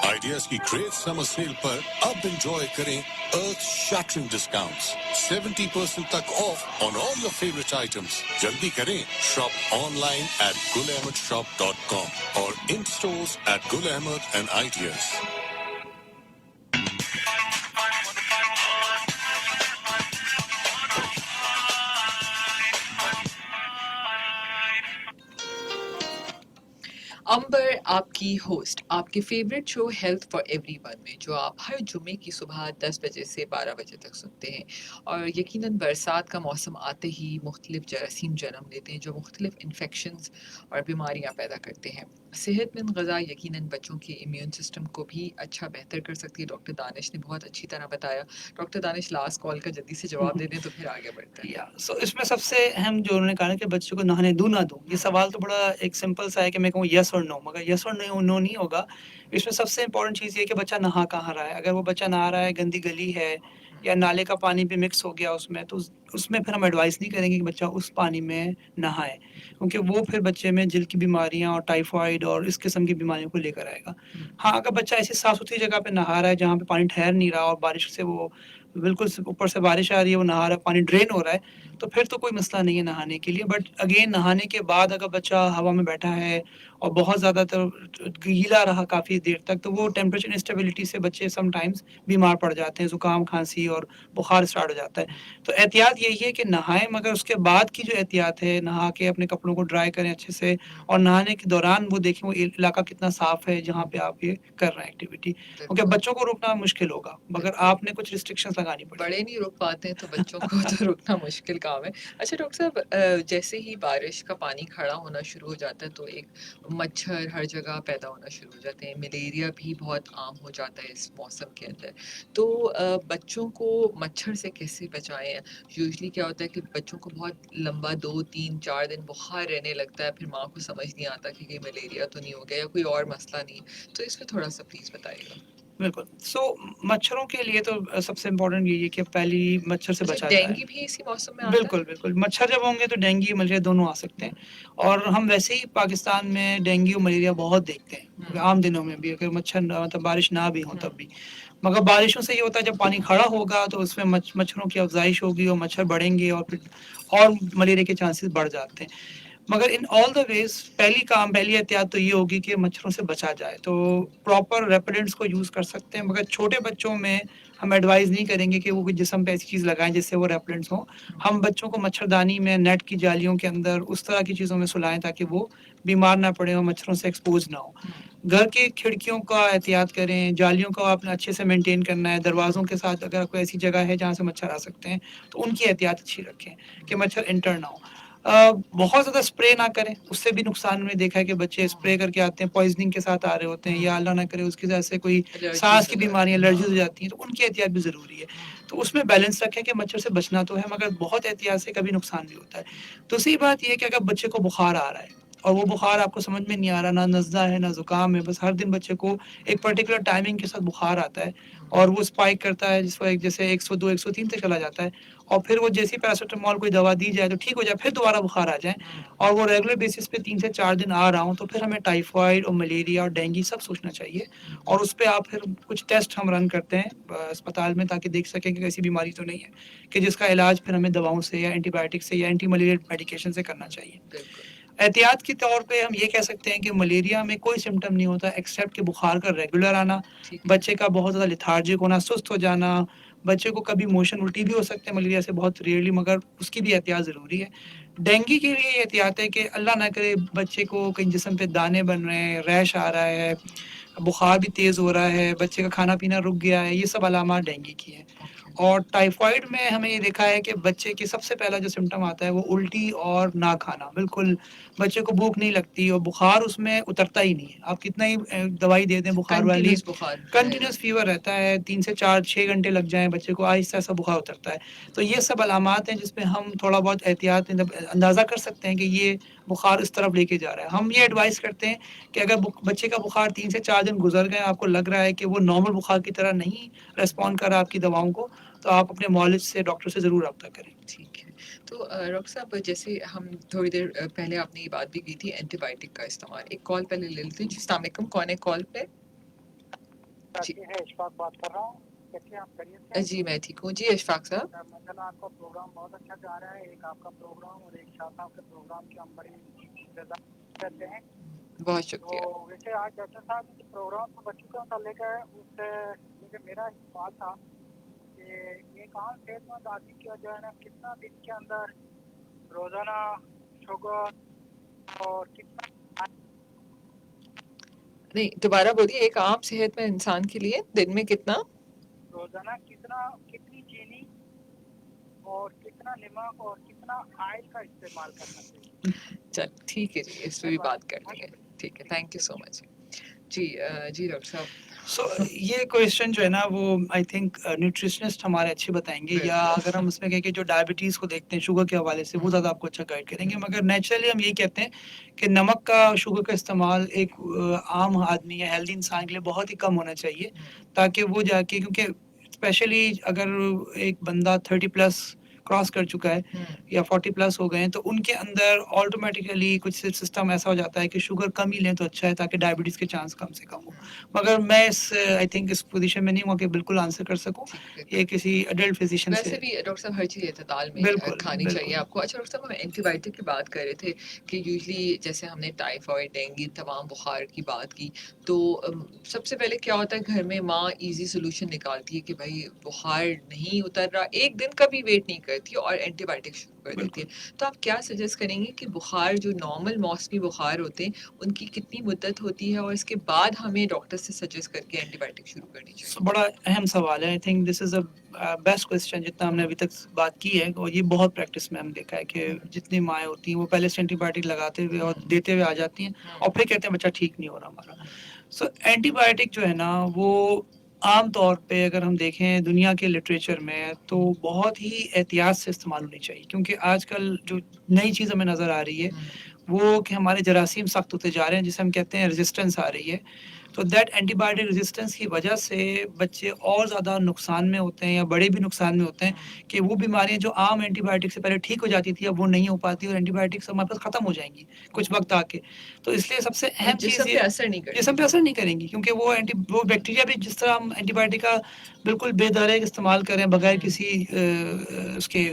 Ideas की ग्रेट समर सेल पर अब एंजॉय करें अर्थ शैटरिंग डिस्काउंट्स, 70% तक off on all your favourite items. जल्दी करें, शॉप ऑनलाइन एट gulahmedshop.com और in stores at Gul Ahmed and Ideas। Amber आपकी होस्ट आपके favourite show health for everyone में, जो आप हर जुमे की सुबह 10 बजे से 12 बजे तक सुनते हैं। और यकीनन बरसात का मौसम आते ही मुख्तलिफ जरासीम जन्म लेते हैं जो मुख्तलिफ इन्फेक्शंस और बीमारियां पैदा करते हैं। सेहतमंद ग़िज़ा यकीनन बच्चों के इम्यून सिस्टम को भी अच्छा बेहतर कर सकती है। डॉक्टर दानिश ने बहुत अच्छी तरह बताया। डॉक्टर दानिश लास्ट कॉल का जल्दी से जवाब दे दें तो फिर आगे बढ़ते हैं। सो इसमें सबसे अहम जो उन्होंने कहा कि बच्चों को नहाने दूं ना दूं, ये सवाल तो बड़ा एक सिंपल सा है कि मैं कहूँ यस और नो, मगर यस और नो नहीं होगा। इसमें सबसे इम्पोर्टेंट चीज़ ये है कि बच्चा नहा कहाँ रहा है। अगर वो बच्चा नहा रहा है गंदी गली है या नाले का पानी भी मिक्स हो गया उसमें, तो उसमें फिर हम एडवाइस नहीं करेंगे कि बच्चा उस पानी में नहाए, क्योंकि वो फिर बच्चे में जिल्द की बीमारियां और टाइफाइड और इस किस्म की बीमारियों को लेकर आएगा। हाँ, अगर बच्चा ऐसी साफ सुथरी जगह पे नहा रहा है जहाँ पे पानी ठहर नहीं रहा और बारिश से वो बिल्कुल ऊपर से बारिश आ रही है, वो नहा रहा है, पानी ड्रेन हो रहा है, तो फिर तो कोई मसला नहीं है नहाने के लिए। बट अगेन नहाने के बाद अगर बच्चा हवा में बैठा है और बहुत ज़्यादातर गीला रहा काफ़ी देर तक, तो वो टेम्परेचर इंस्टेबिलिटी से बच्चे समटाइम्स बीमार पड़ जाते हैं, ज़ुकाम खांसी और बुखार स्टार्ट हो जाता है। तो एहतियात यही है कि नहाएं, मगर उसके बाद की जो एहतियात है, नहा के अपने कपड़ों को ड्राई करें अच्छे से, और नहाने के दौरान वो देखें वो इलाका कितना साफ़ है जहाँ पे आप ये कर रहे हैं एक्टिविटी, क्योंकि बच्चों को रोकना मुश्किल होगा मगर आपने कुछ रिस्ट्रिक्शंस लगानी पड़ेगी। बड़े नहीं रोक पाते हैं तो बच्चों को तो रोकना मुश्किल काम है। अच्छा डॉक्टर साहब, जैसे ही बारिश का पानी खड़ा होना शुरू हो जाता है तो एक मच्छर हर जगह पैदा होना शुरू हो जाते हैं, मलेरिया भी बहुत आम हो जाता है इस मौसम के अंदर। तो बच्चों को मच्छर से कैसे बचाएं? यूजुअली क्या होता है कि बच्चों को बहुत लंबा 2 3 4 दिन बुखार रहने लगता है, फिर माँ को समझ नहीं आता कि कहीं मलेरिया तो नहीं हो गया या कोई और मसला नहीं, तो इस पर थोड़ा सा प्लीज़ बताइएगा। बिल्कुल। सो मच्छरों के लिए तो सबसे इम्पोर्टेंट यही है कि पहली मच्छर से अच्छा, बचा जाए। डेंगू भी इसी मौसम में आता है? बिल्कुल, बिल्कुल। मच्छर जब होंगे तो डेंगू, मलेरिया दोनों आ सकते हैं, और हम वैसे ही पाकिस्तान में डेंगू, मलेरिया बहुत देखते हैं, आम दिनों में भी, अगर मच्छर मतलब बारिश ना भी हो तब भी। मगर बारिशों से ये होता है जब पानी खड़ा होगा तो उसमें मच्छरों की अफ़ज़ाइश होगी और मच्छर बढ़ेंगे और फिर और मलेरिया के चांसेस बढ़ जाते हैं। मगर इन ऑल द वेज़ पहली एहतियात तो ये होगी कि मच्छरों से बचा जाए, तो प्रॉपर रेपेलेंट्स को यूज़ कर सकते हैं, मगर छोटे बच्चों में हम एडवाइस नहीं करेंगे कि वो कोई जिस्म पे ऐसी चीज़ लगाएं जिससे वो रेपेलेंट्स हों। हम बच्चों को मच्छरदानी में, नेट की जालियों के अंदर, उस तरह की चीज़ों में सुलाएं ताकि वो बीमार ना पड़े और मच्छरों से एक्सपोज ना हो। घर की खिड़कियों का एहतियात करें, जालियों को आपने अच्छे से मेंटेन करना है, दरवाज़ों के साथ अगर कोई ऐसी जगह है जहाँ से मच्छर आ सकते हैं तो उनकी एहतियात अच्छी रखें कि मच्छर एंटर ना हो। बहुत ज़्यादा स्प्रे ना करें, उससे भी नुकसान हमने देखा है कि बच्चे स्प्रे करके आते हैं, पॉइजनिंग के साथ आ रहे होते हैं, या अल्लाह ना करे उसकी वजह से कोई एलर्जीज सांस की हो बीमारी, जाती एलर्जीज हो जाती हैं, तो उनकी एहतियात भी ज़रूरी है। तो उसमें बैलेंस रखें कि मच्छर से बचना तो है मगर बहुत एहतियात से कभी नुकसान भी होता है। दूसरी बात ये है कि अगर बच्चे को बुखार आ रहा है और वो बुखार आपको समझ में नहीं आ रहा, ना नज़ला है ना ज़ुकाम है, बस हर दिन बच्चे को एक पर्टिकुलर टाइमिंग के साथ बुखार आता है और वो स्पाइक करता है, जैसे 102 103 तक चला जाता है, और फिर वो जैसे ही पैरासिटामोल कोई दवा दी जाए तो ठीक हो जाए, फिर दोबारा बुखार आ जाए और वो रेगुलर बेसिस पे 3 से 4 दिन आ रहा हूँ, तो फिर हमें टाइफाइड और मलेरिया और डेंगू सब सोचना चाहिए, और उस पे आप फिर कुछ टेस्ट हम रन करते हैं अस्पताल में, ताकि देख सकें कि ऐसी बीमारी तो नहीं है कि जिसका इलाज फिर हमें दवाओं से या एंटीबायोटिक से या एंटी मलेरिया मेडिकेशन से करना चाहिए। एहतियात के तौर पे हम ये कह सकते हैं कि मलेरिया में कोई सिम्टम नहीं होता एक्सेप्ट कि बुखार का रेगुलर आना, बच्चे का बहुत ज़्यादा लेथार्जिक होना, सुस्त हो जाना, बच्चे को कभी मोशन उल्टी भी हो सकते हैं मलेरिया से बहुत रेयरली, मगर उसकी भी एहतियात ज़रूरी है। डेंगू के लिए ये एहतियात है कि अल्लाह ना करे बच्चे को कहीं जिस्म पे दाने बन रहे हैं, रैश आ रहा है, बुखार भी तेज़ हो रहा है, बच्चे का खाना पीना रुक गया है, ये सब अलामात डेंगू की हैं। और टाइफाइड में हमें ये देखा है कि बच्चे की सबसे पहला जो सिम्टम आता है वो उल्टी और ना खाना, बिल्कुल बच्चे को भूख नहीं लगती और बुखार उसमें उतरता ही नहीं है। आप कितना ही दवाई दे दें बुखार वाली, कंटिन्यूस फीवर रहता है, 3 से 4 6 घंटे लग जाएँ बच्चे को, आहिस्ता-आहिस्ता बुखार उतरता है। तो ये सब अलामात हैं जिसपे हम थोड़ा बहुत एहतियात अंदाज़ा कर सकते हैं कि ये बुखार इस तरफ लेके जा रहा है। हम ये एडवाइस करते हैं कि अगर बच्चे का बुखार 3 से 4 दिन गुजर गए, आपको लग रहा है कि वो नॉर्मल बुखार की तरह नहीं रिस्पॉन्ड कर रहा आपकी दवाओं को, तो आप अपने मौलिज से, डॉक्टर से ज़रूर रब्ता करें। ठीक है। तो डॉक्टर साहब, जैसे हम थोड़ी देर पहले आपने ये बात भी की थी एंटीबायोटिक का इस्तेमाल, एक कॉल पहले ले लेते हैं। जी अस्सलाम वालेकुम, कौन है कॉल पे? जी इशफाक बात कर रहा हूँ। कैसे आप खैरियत से? जी मैं ठीक हूँ जी अशफाक साहब। माशाल्लाह आपका प्रोग्राम बहुत अच्छा जा रहा है। एक आपका प्रोग्राम और एक शाह साहब के प्रोग्राम की हम बड़ी इंतजार करते हैं। बहुत शुक्रिया। तो वैसे आज डॉक्टर साहब के प्रोग्राम तो बच्चों का मुतालिक है, उससे मुझे मेरा सवाल था कि एक आम सेहतमंद आदमी का जो है ना कितना दिन के अंदर रोजाना शुगर और कितना नहीं, दोबारा बोलिए। एक आम सेहतमंद इंसान के लिए दिन में कितना, रोजाना कितनी चीनी और कितना नमक और कितना ऑयल का इस्तेमाल करना चाहिए? चल ठीक है जी, इस पे भी बात कर लेंगे। ठीक है, थैंक यू सो मच। जी जी डॉक्टर साहब। सो ये क्वेश्चन जो है ना वो आई थिंक न्यूट्रिशनिस्ट हमारे अच्छे बताएंगे, या अगर हम उसमें कहें कि जो डायबिटीज़ को देखते हैं शुगर के हवाले से, वो ज़्यादा आपको अच्छा गाइड करेंगे। मगर नेचुरली हम यही कहते हैं कि नमक का, शुगर का इस्तेमाल एक आम आदमी या हेल्दी इंसान के लिए बहुत ही कम होना चाहिए, ताकि वो जाके, क्योंकि स्पेशली अगर एक बंदा 30+ क्रॉस कर चुका है या 40 प्लस हो गए हैं, तो उनके अंदर ऑटोमेटिकली कुछ सिस्टम ऐसा हो जाता है कि शुगर कम ही लें तो अच्छा है, ताकि डायबिटीज़ के चांस कम से कम हो। मगर मैं आई थिंक इस पोजीशन में नहीं हूँ कि बिल्कुल आंसर कर सकूँ, ये किसी अडल्ट फिजिशियन वैसे से। भी डॉक्टर साहब हर चीज़ एतदाल में बिल्कुल, खानी बिल्कुल। चाहिए आपको। अच्छा डॉक्टर साहब, हम एंटीबायोटिक की बात कर रहे थे कि यूजुअली जैसे हमने टाइफाइड, डेंगू, तमाम बुखार की बात की, तो सबसे पहले क्या होता है, घर में माँ इजी सोल्यूशन निकालती है कि भाई बुखार नहीं उतर रहा, एक दिन का भी वेट नहीं करती और एंटीबायोटिक शुरू कर देती है। तो आप क्या सजेस्ट करेंगे कि बुखार जो नॉर्मल मौसमी बुखार होते हैं उनकी कितनी मुद्दत होती है और इसके बाद हमें डॉक्टर से सजेस्ट करके एंटीबायोटिक शुरू करनी चाहिए? So, बड़ा अहम सवाल है। I think this is a best question जितना हमने अभी तक बात की है, और ये बहुत प्रैक्टिस में हम देखा है कि जितनी माएँ होती हैं वो पहले से एंटीबायोटिक लगाते हुए और देते हुए आ जाती हैं और फिर कहते हैं बच्चा ठीक नहीं हो रहा हमारा। सो एंटीबायोटिक जो है ना, वो आम तौर पे अगर हम देखें दुनिया के लिटरेचर में, तो बहुत ही एहतियात से इस्तेमाल होनी चाहिए, क्योंकि आजकल जो नई चीज़ हमें नज़र आ रही है वो कि हमारे जरासीम सख्त होते जा रहे हैं, जिसे हम कहते हैं रेजिस्टेंस आ रही है। तो दैट एंटीबायोटिक रेजिस्टेंस की वजह से बच्चे और ज़्यादा नुकसान में होते हैं या बड़े भी नुकसान में होते हैं, कि वो बीमारियां जो आम एंटीबायोटिक से पहले ठीक हो जाती थी अब वो नहीं हो पाती और एंटीबायोटिक से हमारे पास ख़त्म हो जाएंगी कुछ वक्त आके। तो इसलिए सबसे अहम चीज़ जिस्म पे ये असर नहीं जिसम पे असर नहीं करेंगी, क्योंकि वो बैक्टीरिया भी जिस तरह हम एंटीबायोटिक का बिल्कुल बेदरे इस्तेमाल करें बगैर किसी उसके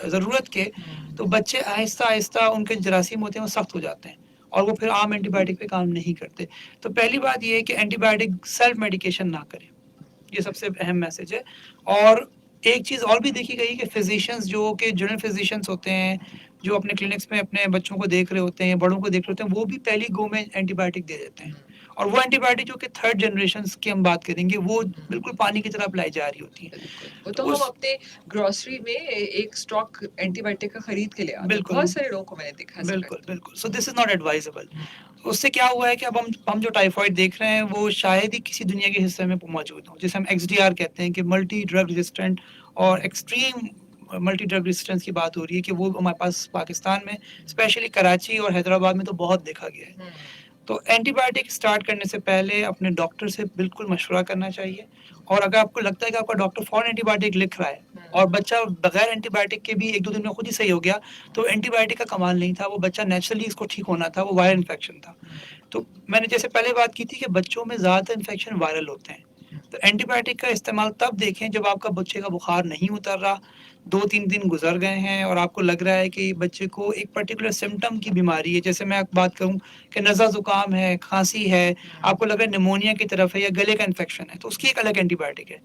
ज़रूरत के, तो बच्चे आहिस्ता आहिस्ता उनके जरासीम होते हैं वो सख्त हो जाते हैं और वो फिर आम एंटीबायोटिक पे काम नहीं करते। तो पहली बात ये है कि एंटीबायोटिक सेल्फ मेडिकेशन ना करें, ये सबसे अहम मैसेज है। और एक चीज़ और भी देखी गई कि फिजिशियंस जो कि जनरल फिजिशियंस होते हैं, जो अपने क्लिनिक्स में अपने बच्चों को देख रहे होते हैं, बड़ों को देख रहे होते हैं, वो भी पहली गो में एंटीबायोटिक दे देते हैं। और वो एंटीबायोटिक जो कि थर्ड जनरेशन की हम बात करेंगे, वो बिल्कुल पानी की तरह अप्लाई जा रही होती है। वो तो हम अपने ग्रोसरी में एक स्टॉक एंटीबायोटिक का खरीद के ले आते हैं। बिल्कुल। बहुत सारे लोगों को मैंने देखा है ऐसा बिल्कुल बिल्कुल। So this is not advisable. उससे क्या हुआ है कि अब हम जो टाइफाइड देख रहे हैं वो शायद ही किसी दुनिया के हिस्से में मौजूद हो, जिसे हम XDR कहते हैं कि मल्टी ड्रग रेजिस्टेंट और एक्सट्रीम मल्टी ड्रग रेजिस्टेंस की बात हो रही है, कि वो हमारे पास पाकिस्तान में स्पेशली कराची और हैदराबाद में तो बहुत देखा गया है। तो एंटीबायोटिक स्टार्ट करने से पहले अपने डॉक्टर से बिल्कुल मशवरा करना चाहिए, और अगर आपको लगता है कि आपका डॉक्टर फौरन एंटीबायोटिक लिख रहा है और बच्चा बगैर एंटीबायोटिक के भी 1-2 दिन में खुद ही सही हो गया, तो एंटीबायोटिक का कमाल नहीं था, वो बच्चा नेचुरली इसको ठीक होना था, वो वायरल इन्फेक्शन था। तो मैंने जैसे पहले बात की थी कि बच्चों में ज़्यादातर इन्फेक्शन वायरल होते हैं, तो एंटीबायोटिक का इस्तेमाल तब देखें जब आपका बच्चे का बुखार नहीं उतर रहा, 2-3 दिन गुजर गए हैं और आपको लग रहा है कि बच्चे को एक पर्टिकुलर सिम्टम की बीमारी है। जैसे मैं बात करूं कि नज़ा ज़ुकाम है, खांसी है, आपको लग रहा है निमोनिया की तरफ है या गले का इन्फेक्शन है, तो उसकी एक अलग एंटीबायोटिक है,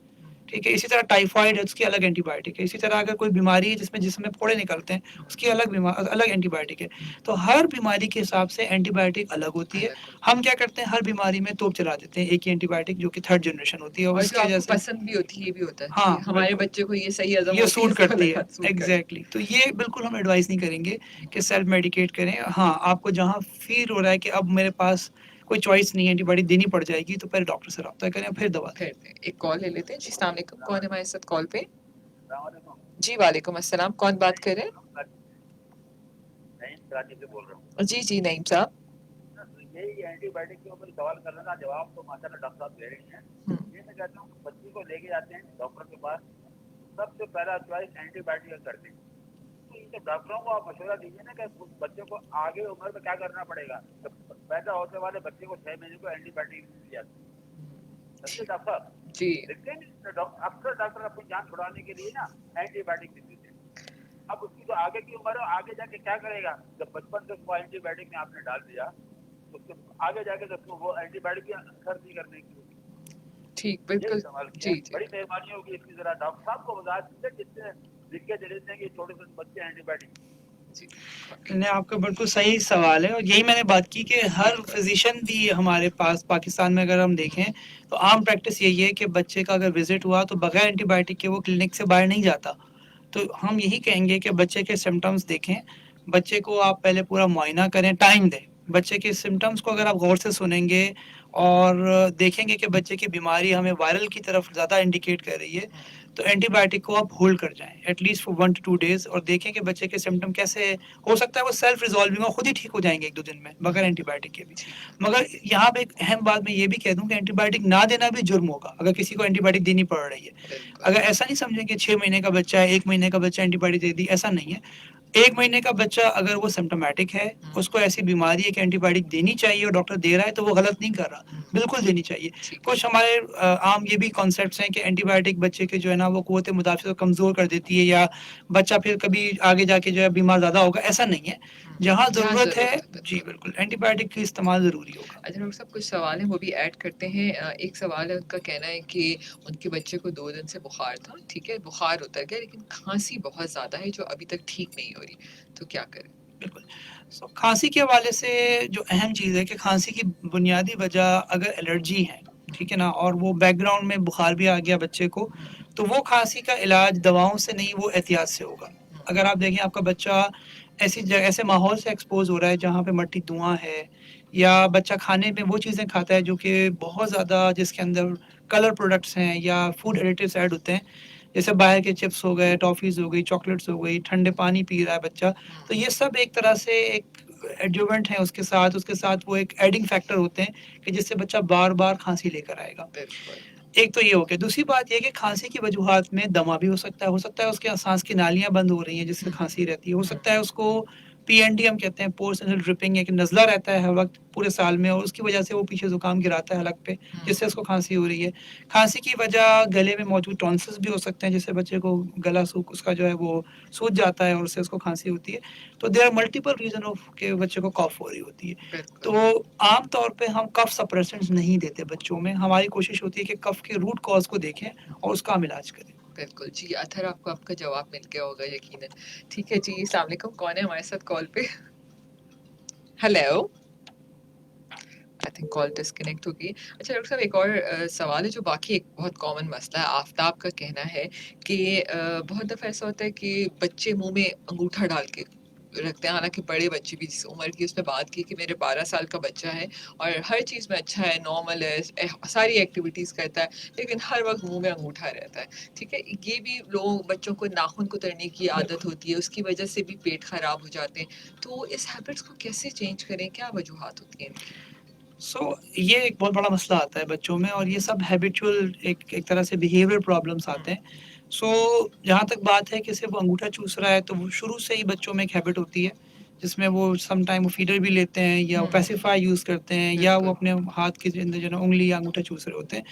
ठीक है। इसी तरह टाइफाइड है, उसकी अलग एंटीबायोटिक है। इसी तरह अगर कोई बीमारी है जिसमें जिसमें फोड़े निकलते हैं, उसकी अलग एंटीबायोटिक है। तो हर बीमारी के हिसाब से एंटीबायोटिक अलग होती है। हम क्या करते हैं, हर बीमारी में तोप चला देते हैं एक ही एंटीबायोटिक जो कि थर्ड जनरेशन होती है, और और उसकी जो वजह आपको से पसंद भी होती है, ये भी होता है हाँ, कि हमारे बिल्कुल। बच्चे को ये सही हजम ये होती है, सूट इसको करती है, गलत सूट करती है। एग्जैक्टली। तो ये बिल्कुल हम एडवाइस नहीं करेंगे कि सेल्फ मेडिकेट करें। हाँ, आपको जहाँ फील हो रहा है कि अब मेरे पास कोई चॉइस नहीं है, एंटीबायोटिक देनी पड़ जाएगी, तो पहले डॉक्टर से रब्ता करें फिर दवा दें। फिर एक कॉल ले लेते हैं। जी अस्सलाम वालेकुम, कौन है हमारे साथ कॉल पे? जी वालेकुम अस्सलाम, कौन बात कर रहे हैं? बोल रहा हूँ। जी जी नईम साहब। यही एंटीबायोटिक के ऊपर सवाल करने का जवाब तो माशाल्लाह डॉक्टर साहब दे रही हैं। ये मैं कहता हूँ बच्ची को लेके जाते हैं डॉक्टर के पास, सबसे पहला चॉइस एंटीबायोटिक का करते हैं। तो इनके डॉक्टरों को आप मशवरा दीजिए ना कि उस बच्चे को आगे उम्र में क्या करना पड़ेगा। तो पैदा होने वाले बच्चे को 6 महीने को एंटीबायोटिक दी जाती है। डॉक्टर साहब जी, लेकिन अक्सर डॉक्टर अपनी जान छुड़ाने के लिए ना एंटीबायोटिक देते हैं। अब उसकी जो आगे की उम्र है, आगे जाके क्या करेगा, जब बचपन से उसको एंटीबायोटिक में आपने डाल दिया, तो आगे जाके तो वो एंटीबायोटिक की असर नहीं करने की। ठीक, बिल्कुल। जी जी, बड़ी मेहरबानी होगी इसकी, जरा डॉक्टर साहब को बता दीजिए जिससे लिख के दे देते हैं कि छोटे से बच्चे एंटीबायोटिक। नहीं, आपका बिल्कुल सही सवाल है, और यही मैंने बात की कि हर फिजिशियन भी हमारे पास पाकिस्तान में अगर हम देखें तो आम प्रैक्टिस यही है कि बच्चे का अगर विजिट हुआ तो बगैर एंटीबायोटिक के वो क्लिनिक से बाहर नहीं जाता। तो हम यही कहेंगे कि बच्चे के सिम्टम्स देखें, बच्चे को आप पहले पूरा मुआयना करें, टाइम दें। बच्चे के सिम्टम्स को अगर आप गौर से सुनेंगे और देखेंगे कि बच्चे की बीमारी हमें वायरल की तरफ ज़्यादा इंडिकेट कर रही है, तो एंटीबायोटिक को आप होल्ड कर जाएं एटलीस्ट फॉर 1 to 2 डेज और देखें कि बच्चे के सिम्टम कैसे, हो सकता है वो सेल्फ रिजॉल्विंग और खुद ही ठीक हो जाएंगे 1-2 दिन में बगैर एंटीबायोटिक के भी। मगर यहाँ पे एक अहम बात मैं ये भी कह दूं कि एंटीबायोटिक ना देना भी जुर्म होगा अगर किसी को एंटीबायोटिक देनी पड़ रही है। अगर ऐसा नहीं समझें कि 6 महीने का बच्चा है, 1 महीने का बच्चा एंटीबायोटिक दे दी, ऐसा नहीं है। 1 महीने का बच्चा अगर वो सिम्टोमेटिक है, उसको ऐसी बीमारी है कि एंटीबायोटिक देनी चाहिए और डॉक्टर दे रहा है, तो वो गलत नहीं कर रहा, बिल्कुल देनी चाहिए। कुछ हमारे आम ये भी कॉन्सेप्ट्स हैं कि एंटीबायोटिक बच्चे के जो है ना वो क़ुव्वत मुदाफ़ा को कमज़ोर कर देती है या बच्चा फिर कभी आगे जाके जो है बीमार ज़्यादा होगा, ऐसा नहीं है। जहाँ ज़रूरत है जी बिल्कुल एंटीबायोटिक का इस्तेमाल ज़रूरी होगा। अच्छा डॉक्टर साहब, कुछ सवाल हैं वो भी ऐड करते हैं। एक सवाल है, उनका कहना है कि उनके बच्चे को 2 दिन से बुखार था, ठीक है, बुखार उतर गया लेकिन खांसी बहुत ज़्यादा है जो अभी तक ठीक नहीं हो रही, तो क्या करें? बिल्कुल। खांसी के हवाले से जो अहम चीज़ है कि खांसी की बुनियादी वजह अगर एलर्जी है, ठीक है ना, और वो बैकग्राउंड में बुखार भी आ गया बच्चे को, तो वो खांसी का इलाज दवाओं से नहीं, वो एहतियात से होगा। अगर आप देखें आपका बच्चा ऐसे माहौल से एक्सपोज हो रहा है जहाँ पे मट्टी धुआं है, या बच्चा खाने में वो चीज़ें खाता है जो कि बहुत ज़्यादा जिसके अंदर कलर प्रोडक्ट्स हैं या फूड एडिटिव्स ऐड होते हैं, जैसे बाहर के चिप्स हो गए, टॉफ़ीज़ हो गई, चॉकलेट्स हो गई, ठंडे पानी पी रहा है बच्चा, तो ये सब एक तरह से एक एडजुवेंट है उसके साथ वो एक एडिंग फैक्टर होते हैं कि जिससे बच्चा बार-बार खांसी लेकर आएगा। एक तो ये हो गया। दूसरी बात ये है कि खांसी की वजूहात में दमा भी हो सकता है उसके सांस की नालियाँ बंद हो रही हैं जिससे खांसी रहती है। हो सकता है उसको पीएनडी हम कहते हैं, पोस्ट नेज़ल ड्रिपिंग, एक नज़ला रहता है हर वक्त पूरे साल में और उसकी वजह से वो पीछे ज़ुकाम गिराता है हलक पे, जिससे उसको खांसी हो रही है। खांसी की वजह गले में मौजूद टॉन्सिल्स भी हो सकते हैं जिससे बच्चे को गला सूख उसका जो है वो सूज जाता है और उससे उसको खांसी होती है। तो there are multiple reason of के बच्चे को कफ हो रही होती है। तो आम तौर पे हम कफ सप्रेसेंट्स नहीं देते बच्चों में। हमारी कोशिश होती है कि कफ के रूट कॉज़ को देखें और उसका हम इलाज करें। बिल्कुल जी, अथर आपको आपका जवाब मिल गया होगा यकीनन। ठीक है जी, अस्सलाम वालेकुम, कौन है हमारे साथ कॉल पे? Hello, I think call disconnect हो गई। अच्छा डॉक्टर साहब, एक और सवाल है जो बाकी एक बहुत कॉमन मसला है। आफ्ताब का कहना है कि बहुत दफ़ा ऐसा होता है कि बच्चे मुंह में अंगूठा डाल के रखते हैं, हालांकि बड़े बच्चे भी जिस उम्र की, उसने बात की कि मेरे 12 साल का बच्चा है और हर चीज़ में अच्छा है, नॉर्मल है, सारी एक्टिविटीज़ करता है, लेकिन हर वक्त मुंह में अंगूठा रहता है। ठीक है, ये भी लोग बच्चों को नाखून कुतरने की आदत होती है, उसकी वजह से भी पेट खराब हो जाते हैं। तो इस हैबिट्स को कैसे चेंज करें, क्या वजूहात होती हैं इनकी? ये एक बहुत बड़ा मसला आता है बच्चों में और ये सब हैबिचुअल एक तरह से बिहेवियर प्रॉब्लम्स आते हैं। जहाँ तक बात है कि सिर्फ वो अंगूठा चूस रहा है, तो वो शुरू से ही बच्चों में एक हैबिट होती है जिसमें वो सम टाइम वो फीडर भी लेते हैं या वो पेसिफायर यूज़ करते हैं या वो अपने हाथ के अंदर जो है उंगली या अंगूठा चूस रहे होते हैं।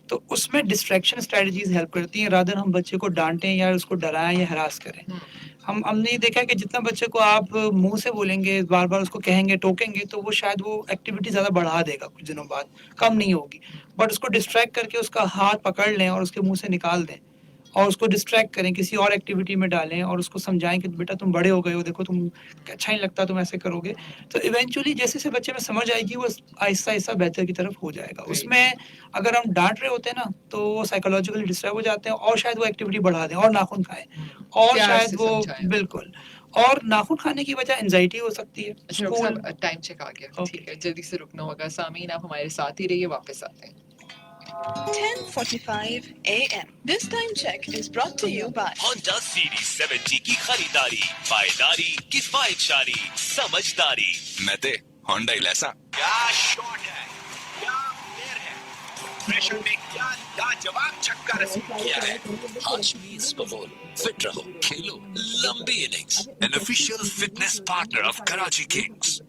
तो उसमें डिस्ट्रैक्शन स्ट्रेटजीज हेल्प करती हैं रादर हम बच्चे को डांटें या उसको डराएं या हरास करें। हमने देखा है कि जितना बच्चे को आप मुंह से बोलेंगे, बार-बार उसको कहेंगे, टोकेंगे, तो वो शायद वो एक्टिविटी ज़्यादा बढ़ा देगा कुछ दिनों बाद, कम नहीं होगी। बट उसको डिस्ट्रैक्ट करके उसका हाथ पकड़ लें और उसके मुंह से निकाल दें और उसको डिस्ट्रैक्ट करें, किसी और एक्टिविटी में डालें और उसको समझाएं कि बेटा तुम बड़े हो गए हो, देखो तुम अच्छा नहीं लगता, तुम ऐसे करोगे। तो इवेंचुअली जैसे बच्चे में समझ आएगी वो आहिस्ता-आहिस्ता बेहतर की तरफ हो जाएगा। उसमें अगर हम डांट रहे होते हैं ना तो वो साइकोलॉजिकली डिस्टर्ब हो जाते हैं और शायद वो एक्टिविटी बढ़ा दें और नाखून खाएं और शायद वो बिल्कुल, और नाखून खाने की वजह एंजाइटी हो सकती है। अच्छा डॉक्टर साहब, टाइम चेक आ गया। ठीक है, जल्दी से रुकना होगा। सामीन आप हमारे साथ ही रहिए, वापस आते हैं। 10:45 a.m. This time check is brought to you by Honda Series 70 की खरीदारी, पायदारी, किफायतशारी, समझदारी। मैं ते होंडा ही लैसा। क्या शॉट है, क्या प्लेयर है, प्रेशर में क्या लाजवाब छक्का रसीद किया है। हाशमी इस्बगोल, फिट रहो, खेलो लंबी innings. An official fitness partner of Karachi Kings.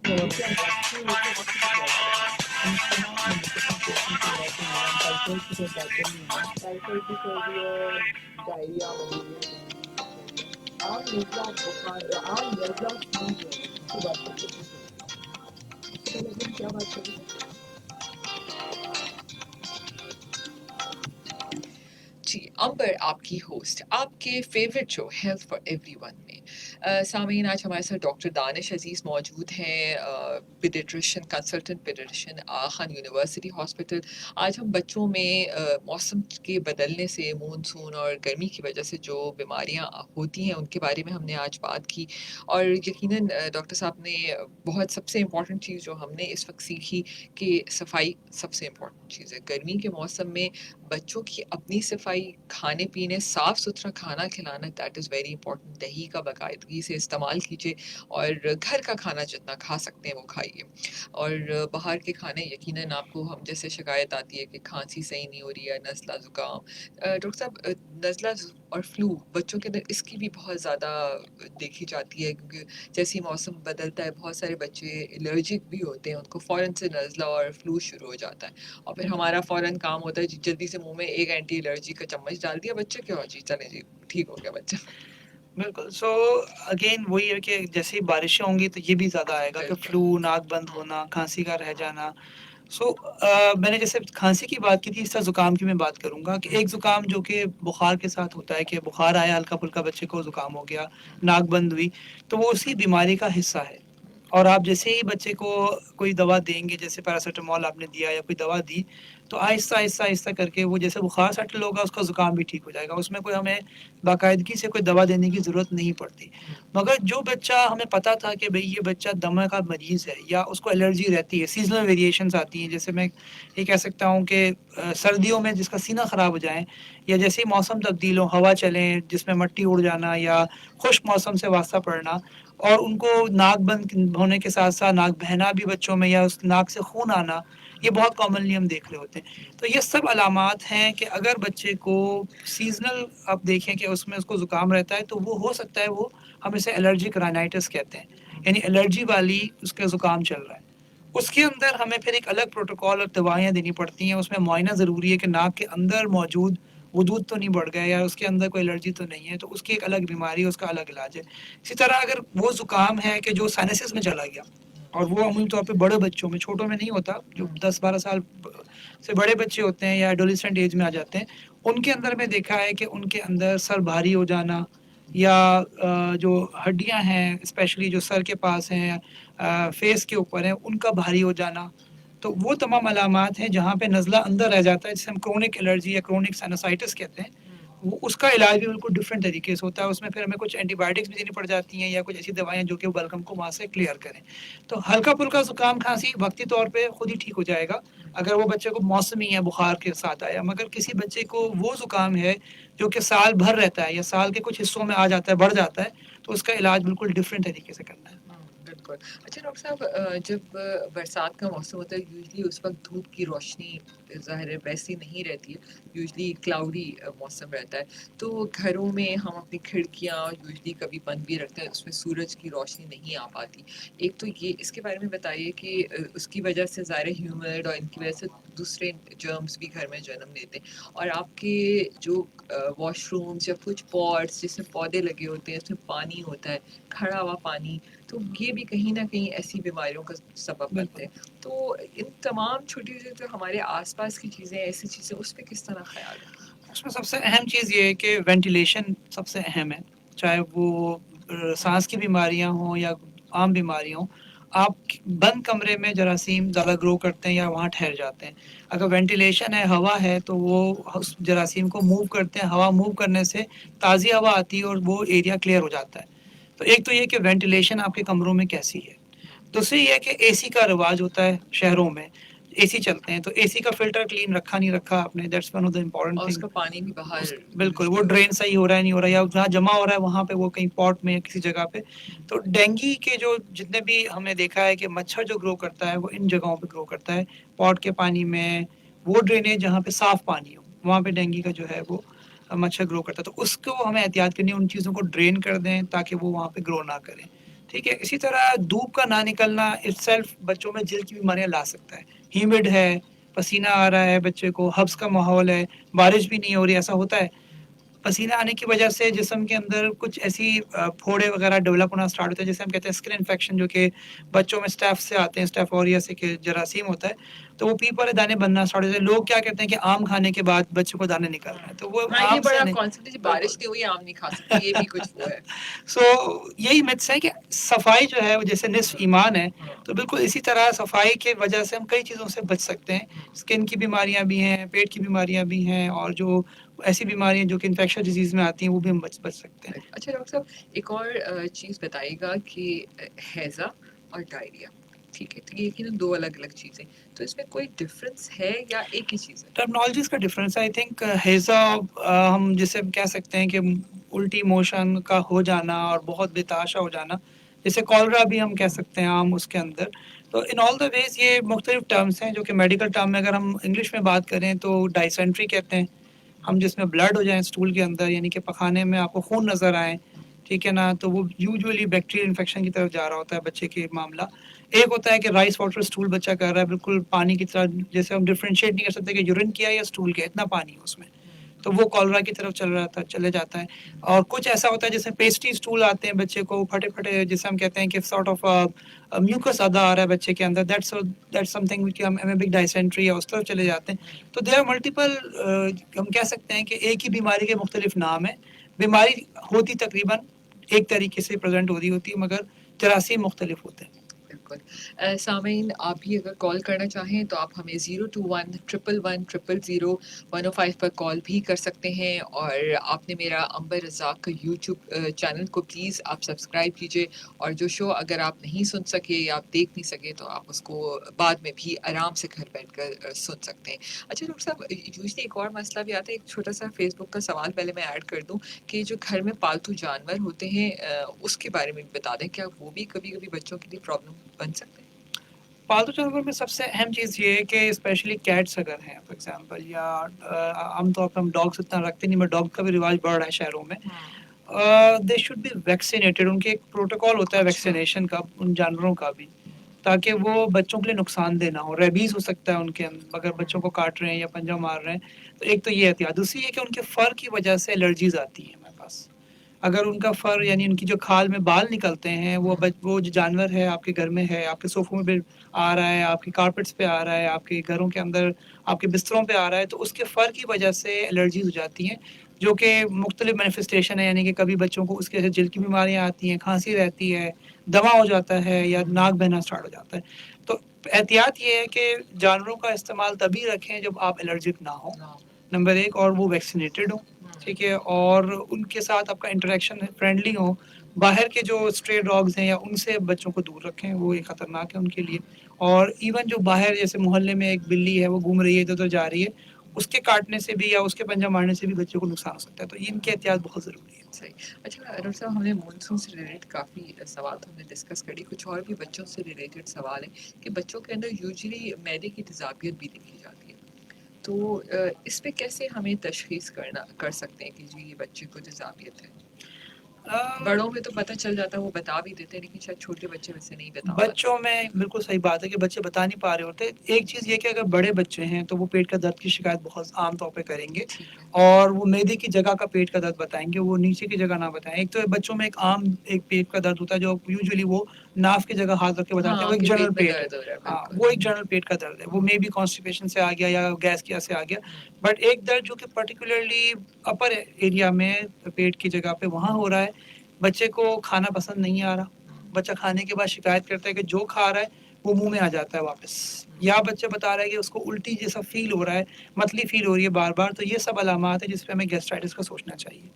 जी, अंबर आपकी होस्ट, आपके favourite show health for everyone में सामीन, आज हमारे साथ डॉक्टर दानिश अजीज़ मौजूद हैं, पीडियाट्रिशियन, कंसल्टेंट पीडियाट्रिशियन, आगा खान यूनिवर्सिटी हॉस्पिटल। आज हम बच्चों में मौसम के बदलने से, मानसून और गर्मी की वजह से जो बीमारियां होती हैं उनके बारे में हमने आज बात की। और यकीनन डॉक्टर साहब ने बहुत सबसे इम्पॉर्टेंट चीज़ जो हमने इस वक्त सीखी कि सफाई सबसे इम्पॉर्टेंट चीज़ है। गर्मी के मौसम में बच्चों की अपनी सफाई, खाने पीने, साफ़ सुथरा खाना खिलाना, दैट इज़ वेरी इंपॉर्टेंट। दही का बाकायदगी से इस्तेमाल कीजिए और घर का खाना जितना खा सकते हैं वो खाइए। और बाहर के खाने, यकीनन आपको हम जैसे शिकायत आती है कि खांसी सही नहीं हो रही है, नज़ला ज़ुकाम। डॉक्टर साहब, नज़ला और फ्लू बच्चों के अंदर इसकी भी बहुत ज़्यादा देखी जाती है, क्योंकि जैसे ही मौसम बदलता है बहुत सारे बच्चे एलर्जिक भी होते हैं, उनको फ़ौरन से नज़ला और फ्लू शुरू हो जाता है। और फिर हमारा फ़ौरन काम होता है जी जल्दी से मुँह में एक एंटी एलर्जी का चम्मच डाल दिया बच्चे के और जी चलें जी ठीक हो गया बच्चा। बिल्कुल। सो अगेन वही है कि जैसे ही बारिशें होंगी तो ये भी ज़्यादा आएगा कि बिल्कुल। फ्लू, नाक बंद होना, खांसी का रह जाना। सो मैंने जैसे खांसी की बात की थी, इस तरह ज़ुकाम की मैं बात करूँगा कि एक ज़ुकाम जो कि बुखार के साथ होता है कि बुखार आया, हल्का-फुल्का बच्चे को ज़ुकाम हो गया, नाक बंद हुई, तो वो उसी बीमारी का हिस्सा है। और आप जैसे ही बच्चे को कोई दवा देंगे, जैसे पैरासिटामॉल आपने दिया या कोई दवा दी, तो आहिस्ता-आहिस्ता करके वो जैसे बुखार सेटल होगा, उसका ज़ुकाम भी ठीक हो जाएगा। उसमें कोई हमें बाकायदगी से कोई दवा देने की ज़रूरत नहीं पड़ती। मगर जो बच्चा हमें पता था कि भई ये बच्चा दमा का मरीज़ है या उसको एलर्जी रहती है, सीज़नल वेरिएशंस आती हैं, जैसे मैं ये कह सकता हूँ कि सर्दियों में जिसका सीना ख़राब हो जाए या जैसे ही मौसम तब्दील हो, हवा चले जिसमें मिट्टी उड़ जाना या खुश्क मौसम से वास्ता पड़ना और उनको नाक बंद होने के साथ-साथ नाक बहना भी बच्चों में या उस नाक से खून आना, ये बहुत कॉमनली हम देख रहे होते हैं। तो ये सब अलामात हैं कि अगर बच्चे को सीज़नल आप देखें कि उसमें उसको ज़ुकाम रहता है, तो वो हो सकता है वो हम इसे एलर्जिक राइनाइटिस कहते हैं, यानी एलर्जी वाली उसका ज़ुकाम चल रहा है। उसके अंदर हमें फिर एक अलग प्रोटोकॉल और दवाइयाँ देनी पड़ती हैं, उसमें मुआयना ज़रूरी है कि नाक के अंदर मौजूद वजूद तो नहीं बढ़ गया या उसके अंदर कोई एलर्जी तो नहीं है, तो उसकी एक अलग बीमारी है, उसका अलग इलाज है। इसी तरह अगर वो ज़ुकाम है कि जो साइनसेस में चला गया और वो अमूमी तौर पे बड़े बच्चों में, छोटों में नहीं होता, जो 10-12 साल से बड़े बच्चे होते हैं या एडोलेसेंट एज में आ जाते हैं, उनके अंदर में देखा है कि उनके अंदर सर भारी हो जाना या जो हड्डियां हैं स्पेशली जो सर के पास हैं, फेस के ऊपर हैं, उनका भारी हो जाना, तो वो तमाम अलामात हैं जहाँ पे नज़ला अंदर रह जाता है, जिसे हम क्रोनिक एलर्जी या क्रोनिक साइनसाइटिस कहते हैं। वो उसका इलाज भी बिल्कुल डिफरेंट तरीके से होता है, उसमें फिर हमें कुछ एंटीबायोटिक्स भी देनी पड़ जाती हैं या कुछ ऐसी दवाएं जो कि बलगम को वहाँ से क्लियर करें। तो हल्का-फुल्का ज़ुकाम, खांसी वक्ती तौर पे खुद ही ठीक हो जाएगा, अगर वो बच्चे को मौसमी या बुखार के साथ आया। मगर किसी बच्चे को वो ज़ुकाम है जो कि साल भर रहता है या साल के कुछ हिस्सों में आ जाता है, बढ़ जाता है, तो उसका इलाज बिल्कुल डिफरेंट तरीके से करना है। बिल्कुल। अच्छा डॉक्टर साहब, जब बरसात का मौसम होता है यूजुअली उस वक्त धूप की रोशनी ज़ाहिर है वैसी नहीं रहती है, यूजुअली क्लाउडी मौसम रहता है, तो घरों में हम अपनी खिड़कियाँ यूजुअली कभी बंद भी रखते हैं, उसमें सूरज की रोशनी नहीं आ पाती। एक तो ये इसके बारे में बताइए कि उसकी वजह से ज़ाहिर है ह्यूमिड और इनकी वजह से दूसरे जर्म्स भी घर में जन्म लेते हैं। और आपके जो वॉशरूम्स या कुछ पॉट्स जिसमें पौधे लगे होते हैं, उसमें पानी होता है, खड़ा हुआ पानी, तो ये भी कहीं न कहीं ऐसी बीमारियों का सबब बनते हैं। तो इन तमाम छोटी-छोटी जो हमारे आस-पास की चीज़ें हैं, ऐसी चीज़ें, उस पे किस तरह ख़्याल रखें? उसमें सबसे अहम चीज़ ये है कि वेंटिलेशन सबसे अहम है, चाहे वो सांस की बीमारियां हों या आम बीमारियां हों। आप बंद कमरे में जरासीम ज़्यादा ग्रो करते हैं या वहाँ ठहर जाते हैं। अगर वेंटिलेशन है, हवा है, तो वो उस जरासीम को मूव करते हैं, हवा मूव करने से ताज़ी हवा आती है और वो एरिया क्लियर हो जाता है। तो एक तो ये कि वेंटिलेशन आपके कमरों में कैसी है। दूसरी ये है कि एसी का रिवाज होता है शहरों में, एसी चलते हैं, तो एसी का फ़िल्टर क्लीन रखा नहीं रखा आपने, that's one of the important और थिंग। उसका पानी भी बाहर बिल्कुल, वो ड्रेन सही हो रहा है, नहीं हो रहा है, या जहाँ जमा हो रहा है वहाँ पे वो कहीं पॉट में या किसी जगह पे। तो डेंगू के जो जितने भी हमने देखा है कि मच्छर जो ग्रो करता है वो इन जगहों पे ग्रो करता है, पॉट के पानी में, वो ड्रेनेज जहाँ पे साफ़ पानी हो, वहाँ पे डेंगू का जो है वो मच्छर ग्रो करता है। तो उसको हमें एहतियात करनी है, उन चीज़ों को ड्रेन कर दें ताकि वो वहाँ पे ग्रो ना करें, ठीक है? इसी तरह धूप का ना निकलना इटसेल्फ बच्चों में जल्द की बीमारियाँ ला सकता है। ह्यूमिड है, पसीना आ रहा है बच्चे को, हब्स का माहौल है, बारिश भी नहीं हो रही, ऐसा होता है। पसीना आने की वजह से जिस्म के अंदर कुछ ऐसी फोड़े वगैरह डेवलप होना स्टार्ट होते हैं, जैसे हम कहते हैं स्किन इन्फेक्शन, जो कि बच्चों में स्टेफ से आते हैं, स्टेफ ऑरियस के जरासीम होता है, तो वो पीप वाले दाने बनना स्टार्ट होते हैं। लोग क्या कहते हैं कि आम खाने के बाद बच्चों को दाने निकल रहे हैं, तो वो हाँ, ये आम से बड़ा नहीं। कॉन्सेप्ट है, बारिश नहीं हुई आम नहीं खा सकते, ये भी कुछ वो है। सो यही मिथ्स है कि सफाई जो है वो जैसे निस्फ ईमान है, तो बिल्कुल इसी तरह सफाई की वजह से हम कई चीज़ों से बच सकते हैं। स्किन की बीमारियां भी हैं, पेट की बीमारियां भी हैं, और जो ऐसी बीमारियां जो कि इन्फेक्शस डिजीज में आती हैं वो भी हम बच सकते हैं। अच्छा डॉक्टर साहब, एक और चीज़ बताइएगा कि हैज़ा और डायरिया, ठीक है, तो ये यकीनन दो अलग अलग चीज़ें, तो इसमें कोई डिफरेंस है या एक ही चीज़ है? टर्मिनोलॉजीज का डिफरेंस आई थिंक। हैज़ा हम जिसे हम कह सकते हैं कि उल्टी मोशन का हो जाना और बहुत बेताशा हो जाना, जैसे कॉलरा भी हम कह सकते हैं आम उसके अंदर। तो इन ऑल द वेज ये मुख्तलिफ टर्म्स हैं जो कि मेडिकल टर्म में अगर हम इंग्लिश में बात करें तो डाइसेंट्री कहते हैं हम, जिसमें ब्लड हो जाए स्टूल के अंदर, यानी कि पखाने में आपको खून नज़र आए, ठीक है ना, तो वो यूजुअली बैक्टीरियल इन्फेक्शन की तरफ जा रहा होता है बच्चे के मामला। एक होता है कि राइस वाटर स्टूल बच्चा कर रहा है, बिल्कुल पानी की तरह, जैसे हम डिफ्रेंशिएट नहीं कर सकते कि यूरिन किया या स्टूल किया, इतना पानी है उसमें, तो वो कॉलरा की तरफ चले जाता है। और कुछ ऐसा होता है जैसे पेस्ट्री स्टूल आते हैं बच्चे को फटे फटे, जिसे हम कहते हैं कि सॉर्ट ऑफ म्यूकस आधा आ रहा है बच्चे के अंदर, दैट्स समथिंग कि हम एमेबिक डाइसेंट्री या उस तरफ चले जाते हैं। तो देयर आर मल्टीपल, हम कह सकते हैं कि एक ही बीमारी के मुख्तलिफ नाम है। बीमारी होती तकरीबन एक तरीके से प्रेजेंट हो रही होती है, मगर जरासीम मुख्तलिफ होते हैं। बिल्कुल। सामीन, आप भी अगर कॉल करना चाहें तो आप हमें 021-111-000-105 पर कॉल भी कर सकते हैं, और आपने मेरा अंबर रज़ाक का यूट्यूब चैनल को प्लीज़ आप सब्सक्राइब कीजिए, और जो शो अगर आप नहीं सुन सके या आप देख नहीं सके तो आप उसको बाद में भी आराम से घर बैठ कर सुन सकते हैं। अच्छा डॉक्टर साहब, यूजली एक और मसला भी आता है, एक छोटा सा फेसबुक का सवाल पहले मैं ऐड कर दूं कि जो घर में पालतू जानवर होते हैं उसके बारे में भी बता दें, क्या वो भी कभी कभी बच्चों के लिए प्रॉब्लम बन सकते हैं? पालतू जानवर में सबसे अहम चीज़ ये है कि स्पेशली कैट्स अगर हैं फॉर एग्जांपल, या आमतौर पर हम डॉग्स इतना रखते नहीं, बट डॉग का भी रिवाज बढ़ रहा है शहरों में। दे शुड बी वैक्सीनेटेड, उनके एक प्रोटोकॉल होता है वैक्सीनेशन का उन जानवरों का भी, ताकि वो बच्चों के लिए नुकसानदेह ना हो। रेबीज हो सकता है उनके अंदर अगर बच्चों को काट रहे हैं या पंजा मार रहे हैं, तो एक तो ये एहतियात। दूसरी ये कि उनके फर की वजह से एलर्जीज आती हैं हमारे पास। अगर उनका फर यानी उनकी जो खाल में बाल निकलते हैं, वो जो जानवर है आपके घर में है, आपके सोफों में भी आ रहा है, आपके कारपेट्स पे आ रहा है, आपके घरों के अंदर आपके बिस्तरों पे आ रहा है, तो उसके फर की वजह से एलर्जीज हो जाती हैं, जो कि मुख्तलिफ मैनिफेस्टेशन है, यानी कि कभी बच्चों को उसके जल्द की बीमारियां आती हैं, खांसी रहती है, दमा हो जाता है, या नाक बहना स्टार्ट हो जाता है। तो एहतियात ये है कि जानवरों का इस्तेमाल तभी रखें जब आप एलर्जिक ना हो, नंबर एक, और वो वैक्सीनेटेड हो, ठीक है, और उनके साथ आपका इंटरेक्शन फ्रेंडली हो। बाहर के जो स्ट्रे डॉग्स हैं या उनसे बच्चों को दूर रखें, वो एक ख़तरनाक है उनके लिए। और इवन जो बाहर जैसे मोहल्ले में एक बिल्ली है, वो घूम रही है, इधर उधर जा रही है, उसके काटने से भी या उसके पंजा मारने से भी बच्चों को नुकसान हो सकता है, तो इनके एहतियात बहुत ज़रूरी है। सही। अच्छा डॉक्टर साहब, हमने मानसून से रिलेटेड काफ़ी सवाल तो हमने डिस्कस करी, कुछ और भी बच्चों से रिलेटेड सवाल है कि बच्चों के अंदर यूजुअली मैदे की तेज़ाबियत भी देखी जाती है, तो इस पे कैसे हमें तशखीस कर सकते हैं कि जी ये बच्चे को तेज़ाबियत है? बड़ों में तो पता चल जाता है, वो बता भी देते हैं, लेकिन शायद छोटे बच्चे वैसे नहीं बता पाते। बच्चों में बिल्कुल सही बात है कि बच्चे बता नहीं पा रहे होते। एक चीज़ ये कि अगर बड़े बच्चे हैं तो वो पेट का दर्द की शिकायत बहुत आम तौर पे करेंगे, ठीक है। और वो मैदे की जगह का पेट का दर्द बताएंगे, वो नीचे की जगह ना बताएं। एक तो बच्चों में एक आम एक पेट का दर्द होता है जो यूजुअली वो नाफ की जगह हाथ रख के बताते हैं, वो एक कि जनरल पेट में पेट है। दर्द हो रहा है, हाँ, बिल्कुल। वो एक जनरल पेट का दर्द है, वो मे बी कॉन्स्टिपेशन से आ गया या गैस की वजह से आ गया। बट एक दर्द जो कि पर्टिकुलरली अपर एरिया में पेट की जगह पे वहाँ हो रहा है, बच्चे को खाना पसंद नहीं आ रहा, बच्चा खाने के बाद शिकायत करता है कि जो खा रहा है वो मुंह में आ जाता है वापस, या बच्चा बता रहा है कि उसको उल्टी जैसा फील हो रहा है, मतली फील हो रही है बार बार, तो ये सब अलामात है जिस पे हमें गैस्ट्राइटिस का सोचना चाहिए।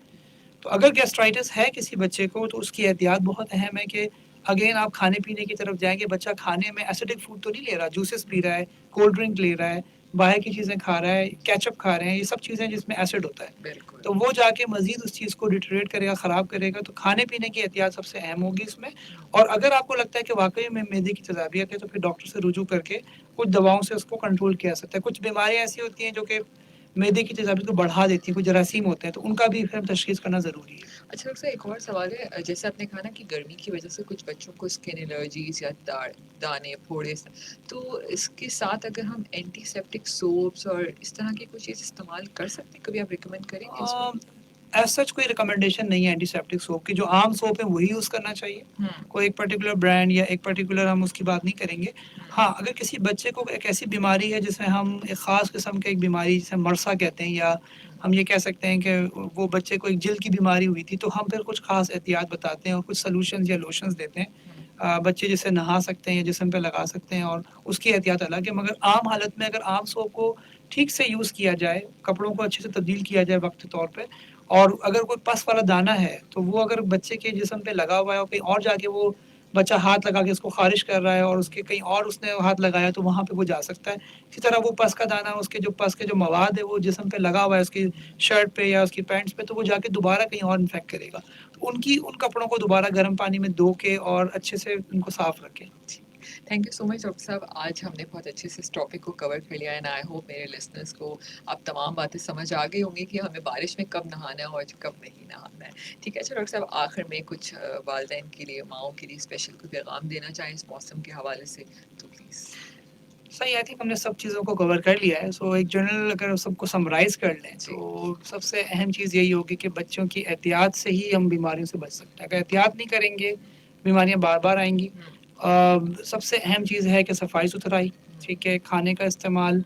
तो अगर गैस्ट्राइटिस है किसी बच्चे को तो उसकी एहतियात बहुत अहम है कि अगेन आप खाने पीने की तरफ जाएंगे, बच्चा खाने में एसिडिक फूड तो नहीं ले रहा, जूसेस पी रहा है, कोल्ड ड्रिंक ले रहा है, बाहर की चीज़ें खा रहा है, केचप खा रहे हैं, ये सब चीज़ें जिसमें एसिड होता है, बिल्कुल। तो वो जाके मजीद उस चीज़ को डिटरेट करेगा, ख़राब करेगा। तो खाने पीने की एहतियात सबसे अहम होगी इसमें। और अगर आपको लगता है कि वाकई में मैदे की तजाबियत है तो फिर डॉक्टर से रुजू करके कुछ दवाओं से उसको कंट्रोल किया जा सकता है। कुछ बीमारियाँ ऐसी होती हैं जो कि मैदे की तजाबियत को बढ़ा देती हैं, कुछ जरासीम होते हैं, तो उनका भी फिर तशखीस करना ज़रूरी है। अच्छा डॉक्टर साहब, एक और सवाल है, जैसे आपने कहा ना कि गर्मी की वजह से कुछ बच्चों को स्किन एलर्जीज या दाने फोड़े, तो इसके साथ अगर हम एंटीसेप्टिक सोप्स और इस तरह की कुछ चीज़ इस्तेमाल कर सकते हैं, कभी आप रिकमेंड करेंगे इसमें? एज सच कोई रिकमेंडेशन नहीं है एंटीसेप्टिक सोप की। जो आम सोप है वही यूज़ करना चाहिए। कोई एक पर्टिकुलर ब्रांड या एक पर्टिकुलर हम उसकी बात नहीं करेंगे। हाँ, अगर किसी बच्चे को एक ऐसी बीमारी है जिसमें हम एक ख़ास किस्म की एक बीमारी जिसे मरसा कहते हैं, या हम ये कह सकते हैं कि वो बच्चे को एक जिल्द की बीमारी हुई थी, तो हम फिर कुछ ख़ास एहतियात बताते हैं और कुछ सॉल्यूशंस या लोशंस देते हैं। बच्चे जिससे नहा सकते हैं या जिस्म पे लगा सकते हैं, और उसकी एहतियात अलग है। मगर आम हालत में अगर आम सोप को ठीक से यूज़ किया जाए, कपड़ों को अच्छे से तब्दील किया जाए वक्त तौर पे, और अगर कोई पस वाला दाना है तो वो अगर बच्चे के जिस्म पे लगा हुआ है और कहीं और जाके वो बच्चा हाथ लगा के उसको खारिज कर रहा है और उसके कहीं और उसने हाथ लगाया, तो वहाँ पे वो जा सकता है। इसी तरह वो पस का दाना, उसके जो पस के जो मवाद है वो जिस्म पे लगा हुआ है उसकी शर्ट पे या उसकी पैंट्स पे, तो वो जाके दोबारा कहीं और इन्फेक्ट करेगा। उन कपड़ों को दोबारा गर्म पानी में धो के और अच्छे से उनको साफ रखें। Thank you so much doctor साहब। आज हमने बहुत अच्छे से इस टॉपिक को कवर कर लिया, एंड आई होप मेरे लिसनर्स को अब तमाम बातें समझ आ गई होंगी कि हमें बारिश में कब नहाना है और कब नहीं नहाना है। ठीक है, अच्छा डॉक्टर साहब, आखिर में कुछ वालिदैन के लिए, माओं के लिए स्पेशल कोई पैगाम देना चाहें इस मौसम के हवाले से तो प्लीज़। सही, आई थिंक हमने सब चीज़ों को कवर कर लिया है। सो एक जनरल अगर सबको समराइज़ कर लें तो सबसे अहम चीज़ यही होगी कि बच्चों की एहतियात से ही हम बीमारियों से बच सकते हैं। अगर एहतियात नहीं करेंगे, बीमारियाँ बार-बार आएँगी। सबसे अहम चीज़ है कि सफाई-सुथराई, ठीक है, खाने का इस्तेमाल,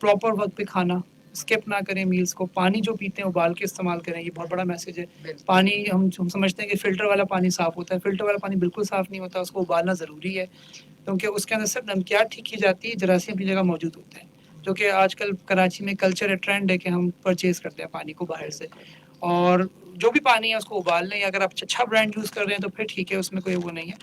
प्रॉपर वक्त पे खाना, स्किप ना करें मील्स को, पानी जो पीते हैं उबाल के इस्तेमाल करें, ये बहुत बड़ा मैसेज है। पानी हम समझते हैं कि फ़िल्टर वाला पानी साफ़ होता है, फ़िल्टर वाला पानी बिल्कुल साफ़ नहीं होता, उसको उबालना ज़रूरी है, क्योंकि उसके अंदर सिर्फ नमकियात ठीक की जाती है, जरासीम अपनी जगह मौजूद होते हैं, जो कि आजकल कराची में कल्चर है, ट्रेंड है कि हम परचेज़ करते हैं पानी को बाहर से। और जो भी पानी है उसको उबाल लें। अगर आप अच्छा ब्रांड यूज़ कर रहे हैं तो फिर ठीक है, उसमें कोई वो नहीं है।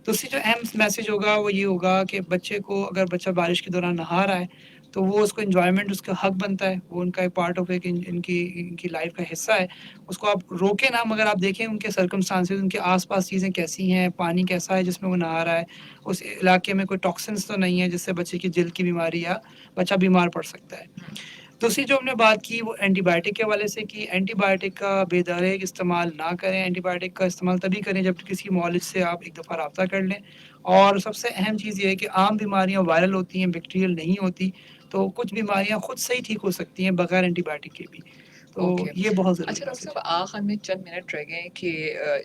दूसरी जो अहम मैसेज होगा वो ये होगा कि बच्चे को, अगर बच्चा बारिश के दौरान नहा रहा है तो वो उसको एन्जॉयमेंट, उसका हक बनता है, वो उनका एक पार्ट ऑफ एक इनकी लाइफ का हिस्सा है। उसको आप रोकें ना, मगर आप देखें उनके सर्कमस्टांसेस, उनके आसपास चीज़ें कैसी हैं, पानी कैसा है जिसमें वो नहा रहा है, उस इलाके में कोई टॉक्सिन्स तो नहीं है जिससे बच्चे की जिल्द की बीमारी या बच्चा बीमार पड़ सकता है। दूसरी जो हमने बात की वो एंटीबायोटिक के हवाले से कि एंटीबायोटिक का बेदरेग इस्तेमाल ना करें। एंटीबायोटिक का इस्तेमाल तभी करें जब किसी मौलिज से आप एक दफ़ा रब्ता कर लें। और सबसे अहम चीज़ ये है कि आम बीमारियां वायरल होती हैं, बैक्टीरियल नहीं होती, तो कुछ बीमारियां खुद से ही ठीक हो सकती हैं बगैर एंटीबायोटिक के भी। तो ये बहुत ज़रूरी अच्छा है। डॉक्टर साहब, आखिर में चंद मिनट रह गए कि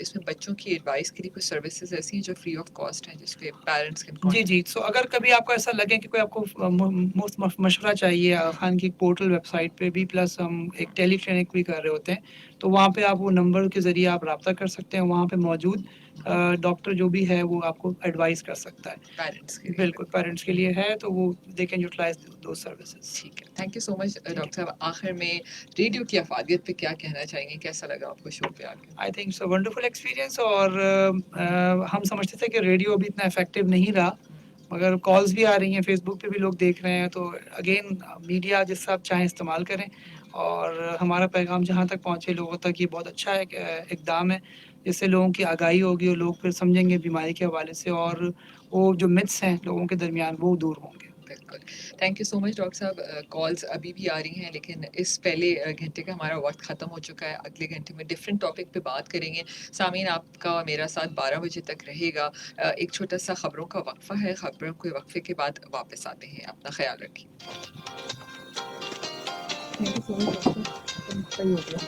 इसमें बच्चों की एडवाइस के लिए कुछ सर्विसेज ऐसी हैं जो फ्री ऑफ कॉस्ट हैं, जिस पे पेरेंट्स कैन जी जी। सो अगर कभी आपको ऐसा लगे कि कोई आपको मुफ्त मशवरा चाहिए, खान की पोर्टल वेबसाइट पे भी, प्लस हम एक टेली क्लिनिक भी कर रहे होते हैं, तो वहाँ पे आप वो नंबर के ज़रिए आप रब्ता कर सकते हैं। वहाँ पे मौजूद डॉक्टर जो भी है वो आपको एडवाइस कर सकता है। पेरेंट्स के लिए? बिल्कुल, पेरेंट्स के लिए है, तो वो they can utilise those services. ठीक है, thank you so much doctor साहब। आखिर में रेडियो की अफादियत पे क्या कहना चाहेंगे? कैसा लगा आपको शो पे आके? I think it's a wonderful experience. और हम समझते थे कि रेडियो अभी इतना इफेक्टिव नहीं रहा, मगर कॉल्स भी आ रही हैं, फेसबुक पे भी लोग देख रहे हैं, तो अगेन मीडिया जिससे आप चाहें इस्तेमाल करें, और हमारा पैगाम जहाँ तक पहुँचे लोगों तक, ये बहुत अच्छा एक इकदाम है, जिससे लोगों की आगाही होगी और लोग फिर समझेंगे बीमारी के हवाले से, और वो जो मिथ्स हैं लोगों के दरमियान वो दूर होंगे। बिल्कुल, thank you so much doctor साहब। कॉल्स अभी भी आ रही हैं, लेकिन इस पहले घंटे का हमारा वक्त ख़त्म हो चुका है। अगले घंटे में डिफरेंट टॉपिक पे बात करेंगे। सामीन, आपका मेरा साथ 12 बजे तक रहेगा। एक छोटा सा खबरों का वक्फा है, खबरों के वक्फे के बाद वापस आते हैं। अपना ख्याल रखिए। Thank you so much doctor, सही हो गया।